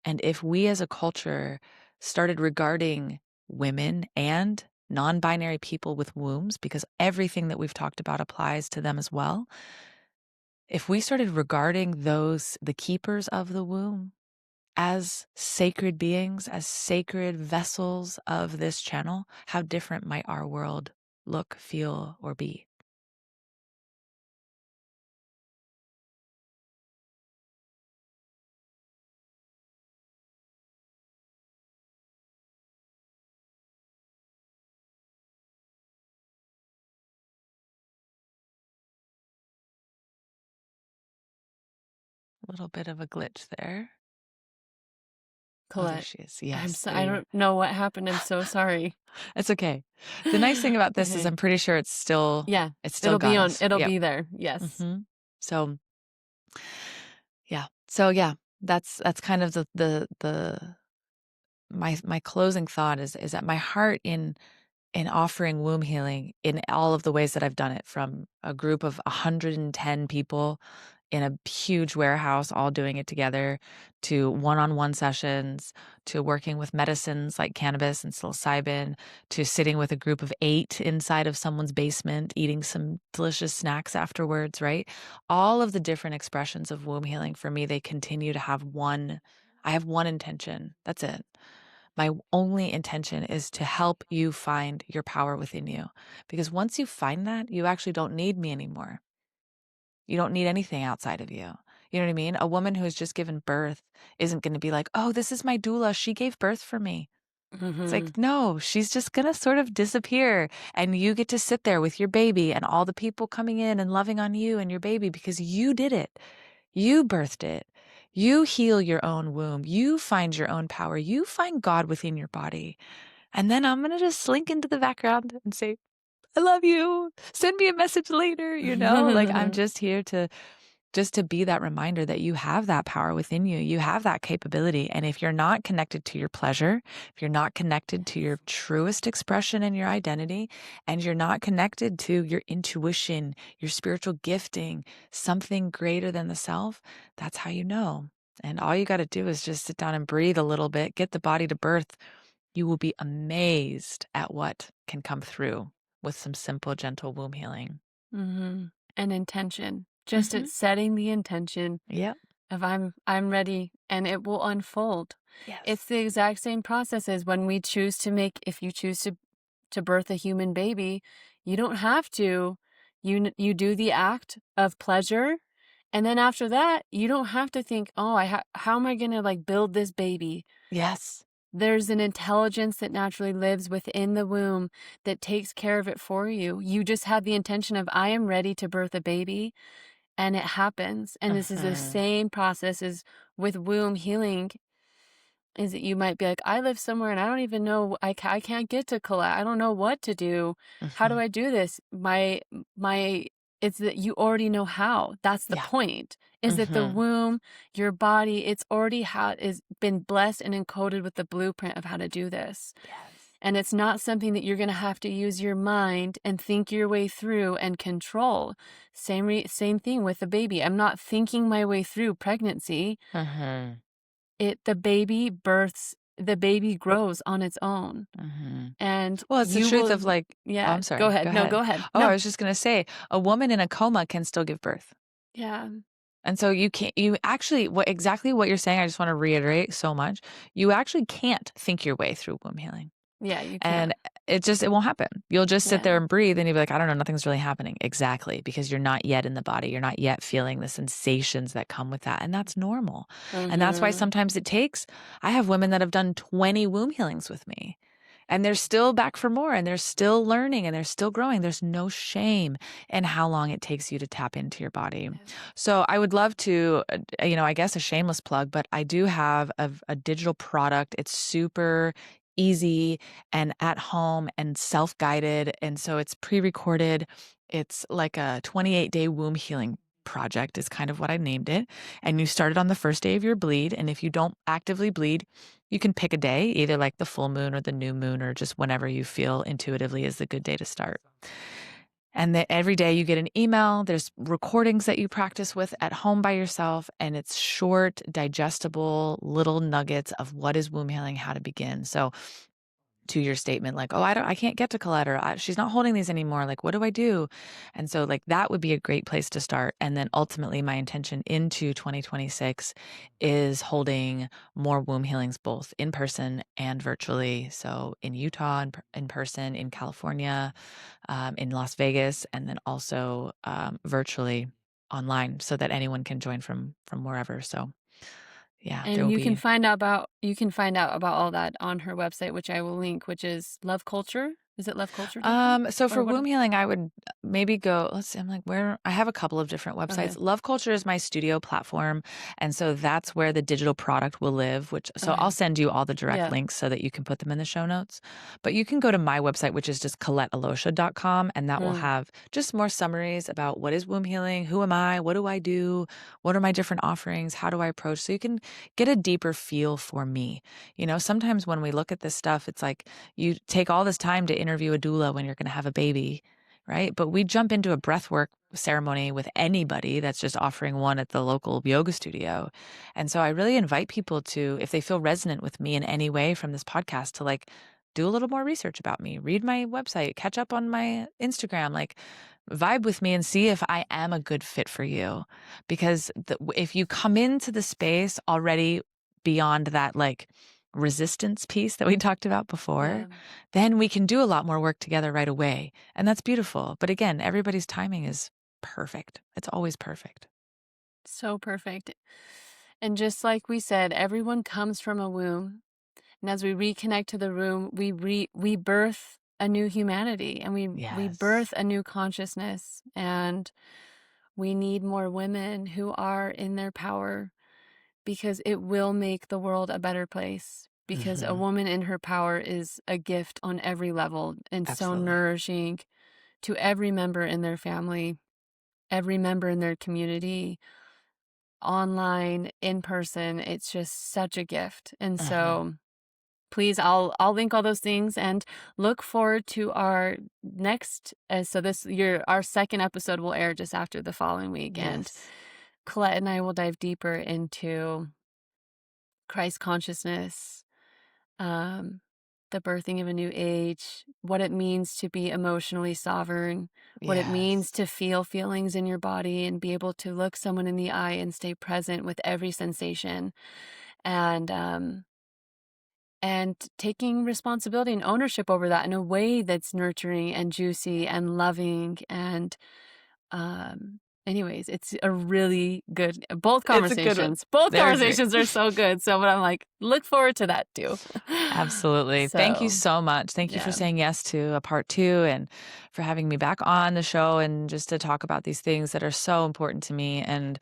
And if we as a culture started regarding women and non binary people with wombs, because everything that we've talked about applies to them as well, if we started regarding the keepers of the womb, as sacred beings, as sacred vessels of this channel, how different might our world look, feel, or be? A little bit of a glitch there. Oh, there Collette, she is. Yes, I there. don't know what happened. I'm so sorry. It's okay. The nice thing about this is Okay. I'm pretty sure it's still Yeah. got us. It'll Yep. be there. Yes. So yeah. So yeah, that's kind of my closing thought is that my heart in offering womb healing in all of the ways that I've done it, from a group of 110 people in a huge warehouse all doing it together, to one-on-one sessions, to working with medicines like cannabis and psilocybin, to sitting with a group of 8 inside of someone's basement eating some delicious snacks afterwards, right? All of the different expressions of womb healing, for me, they continue to have I have one intention. That's it. My only intention is to help you find your power within you. Because once you find that, you actually don't need me anymore. You don't need anything outside of you. You know what I mean? A woman who has just given birth isn't going to be like, oh, this is my doula. She gave birth for me. It's Mm-hmm. like, no, she's just going to sort of disappear. And you get to sit there with your baby and all the people coming in and loving on you and your baby because you did it. You birthed it. You heal your own womb. You find your own power. You find God within your body. And then I'm going to just slink into the background and say, I love you. Send me a message later, like I'm just here to be that reminder that you have that power within you. You have that capability. And if you're not connected to your pleasure, if you're not connected to your truest expression and your identity, and you're not connected to your intuition, your spiritual gifting, something greater than the self, that's how you know. And all you got to do is just sit down and breathe a little bit, get the body to birth. You will be amazed at what can come through with some simple, gentle womb healing. Mm-hmm. An intention. Just Mm-hmm. at setting the intention Yep. of I'm ready, and it will unfold. It's Yes. the exact same process as when we choose to if you choose to birth a human baby, you don't have to. You do the act of pleasure, and then after that, you don't have to think, oh, how am I gonna like build this baby? Yes. There's an intelligence that naturally lives within the womb that takes care of it for you. You just have the intention of, I am ready to birth a baby. and it happens. And this is the same process as with womb healing, is that you might be like, I live somewhere and I don't even know, I can't get to Collette. I don't know what to do. How do I do this? It's that you already know how. That's the Yeah. point, is that the womb, your body, it's already is been blessed and encoded with the blueprint of how to do this. Yes. And it's not something that you're going to have to use your mind and think your way through and control. Same thing with the baby. I'm not thinking my way through pregnancy. The baby grows on its own. And Well, it's the you truth will, of like, oh, yeah, I'm go sorry. ahead. Go No, ahead. go ahead. Oh, I No. was just going to say, a woman in a coma can still give birth. Yeah. And so you actually, exactly what you're saying, I just want to reiterate so much. You actually can't think your way through womb healing. Yeah, you And can't. it won't happen. You'll just sit Yeah. there and breathe and you'll be like, I don't know, nothing's really happening. Exactly. Because you're not yet in the body. You're not yet feeling the sensations that come with that. And that's normal. And that's why sometimes I have women that have done 20 womb healings with me. And they're still back for more and they're still learning and they're still growing. There's no shame in how long it takes you to tap into your body. Yeah. So I would love to, I guess a shameless plug, but I do have a digital product. It's super easy and at home and self-guided. And so it's pre-recorded. It's like a 28-day womb healing project is kind of what I named it. And you start it on the first day of your bleed. And if you don't actively bleed, you can pick a day, either like the full moon or the new moon, or just whenever you feel intuitively is the good day to start. And that every day you get an email. There's recordings that you practice with at home by yourself. And it's short, digestible little nuggets of what is womb healing, how to begin. So to your statement, like, oh, I can't get to Collette, or she's not holding these anymore. Like, what do I do? And so like that would be a great place to start. And then ultimately my intention into 2026 is holding more womb healings, both in person and virtually. So in Utah, in person, in California, in Las Vegas, and then also virtually online so that anyone can join from wherever. So yeah, there And will you can be. find out about all that on her website, which I will link, which is Love Culture. Is it loveculture.com? So Or for what? womb healing, I would maybe go, let's see, I'm like, where I have a couple of different Okay. websites. Love Culture is my studio platform. And so that's where the digital product will live, so Okay. I'll send you all the direct Yeah. links so that you can put them in the show notes. But you can go to my website, which is just ColletteElosha.com, and that will have just more summaries about what is womb healing, who am I, what do I do, what are my different offerings, how do I approach, so you can get a deeper feel for me. Sometimes when we look at this stuff, it's like you take all this time to interview a doula when you're going to have a baby, right? But we jump into a breathwork ceremony with anybody that's just offering one at the local yoga studio. And so I really invite people to, if they feel resonant with me in any way from this podcast, to like do a little more research about me, read my website, catch up on my Instagram, like vibe with me and see if I am a good fit for you. Because if you come into the space already beyond that, like resistance piece that we talked about before, then we can do a lot more work together right away. And that's beautiful. But again, everybody's timing is perfect. It's always perfect. So perfect. And just like we said, everyone comes from a womb. And as we reconnect to the womb, we birth a new humanity, and we birth Yes. a new consciousness. And we need more women who are in their power, because it will make the world a better place. Because a woman in her power is a gift on every level, and so Absolutely. nourishing to every member in their family, every member in their community, online, in person. It's just such a gift. And so please, I'll link all those things, and look forward to our next. So our second episode will air just after the following week, and Yes. Collette and I will dive deeper into Christ consciousness, um, the birthing of a new age, what it means to be emotionally sovereign, what it means Yes. to feel feelings in your body and be able to look someone in the eye and stay present with every sensation, and taking responsibility and ownership over that in a way that's nurturing and juicy and loving, and Anyways, it's a really good, both It's a good one. conversations. Both They're great. conversations are so good. So, but I'm like, look forward to that too. Absolutely. Thank you So, so much. Thank you for yeah. saying yes to a part 2 and for having me back on the show and just to talk about these things that are so important to me. And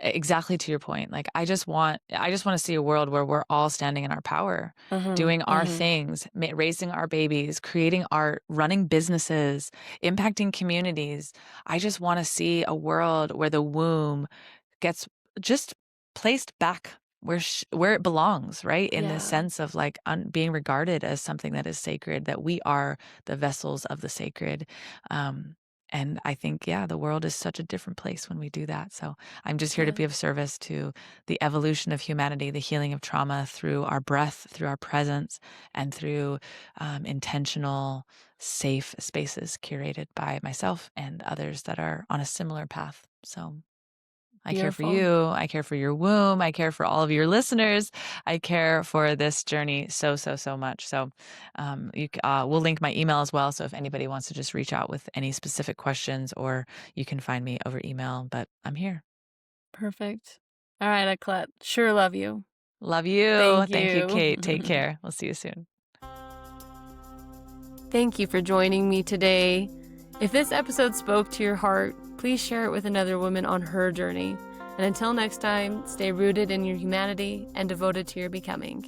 exactly to your point, like I just want to see a world where we're all standing in our power, doing our things, raising our babies, creating art, running businesses, impacting communities. I just want to see a world where the womb gets just placed back where it belongs, right? In the Yeah. sense of like being regarded as something that is sacred, that we are the vessels of the sacred. And I think, yeah, the world is such a different place when we do that. So I'm just here to Yeah. be of service to the evolution of humanity, the healing of trauma through our breath, through our presence, and through intentional, safe spaces curated by myself and others that are on a similar path. So I care for Beautiful. you. I care for your womb. I care for all of your listeners. I care for this journey so, so, so much. So we'll link my email as well. So if anybody wants to just reach out with any specific questions, or you can find me over email, but I'm here. Perfect. All right, Collette. Sure love you. Love you. Thank Thank you, you. Kate. Take care. We'll see you soon. Thank you for joining me today. If this episode spoke to your heart, please share it with another woman on her journey. And until next time, stay rooted in your humanity and devoted to your becoming.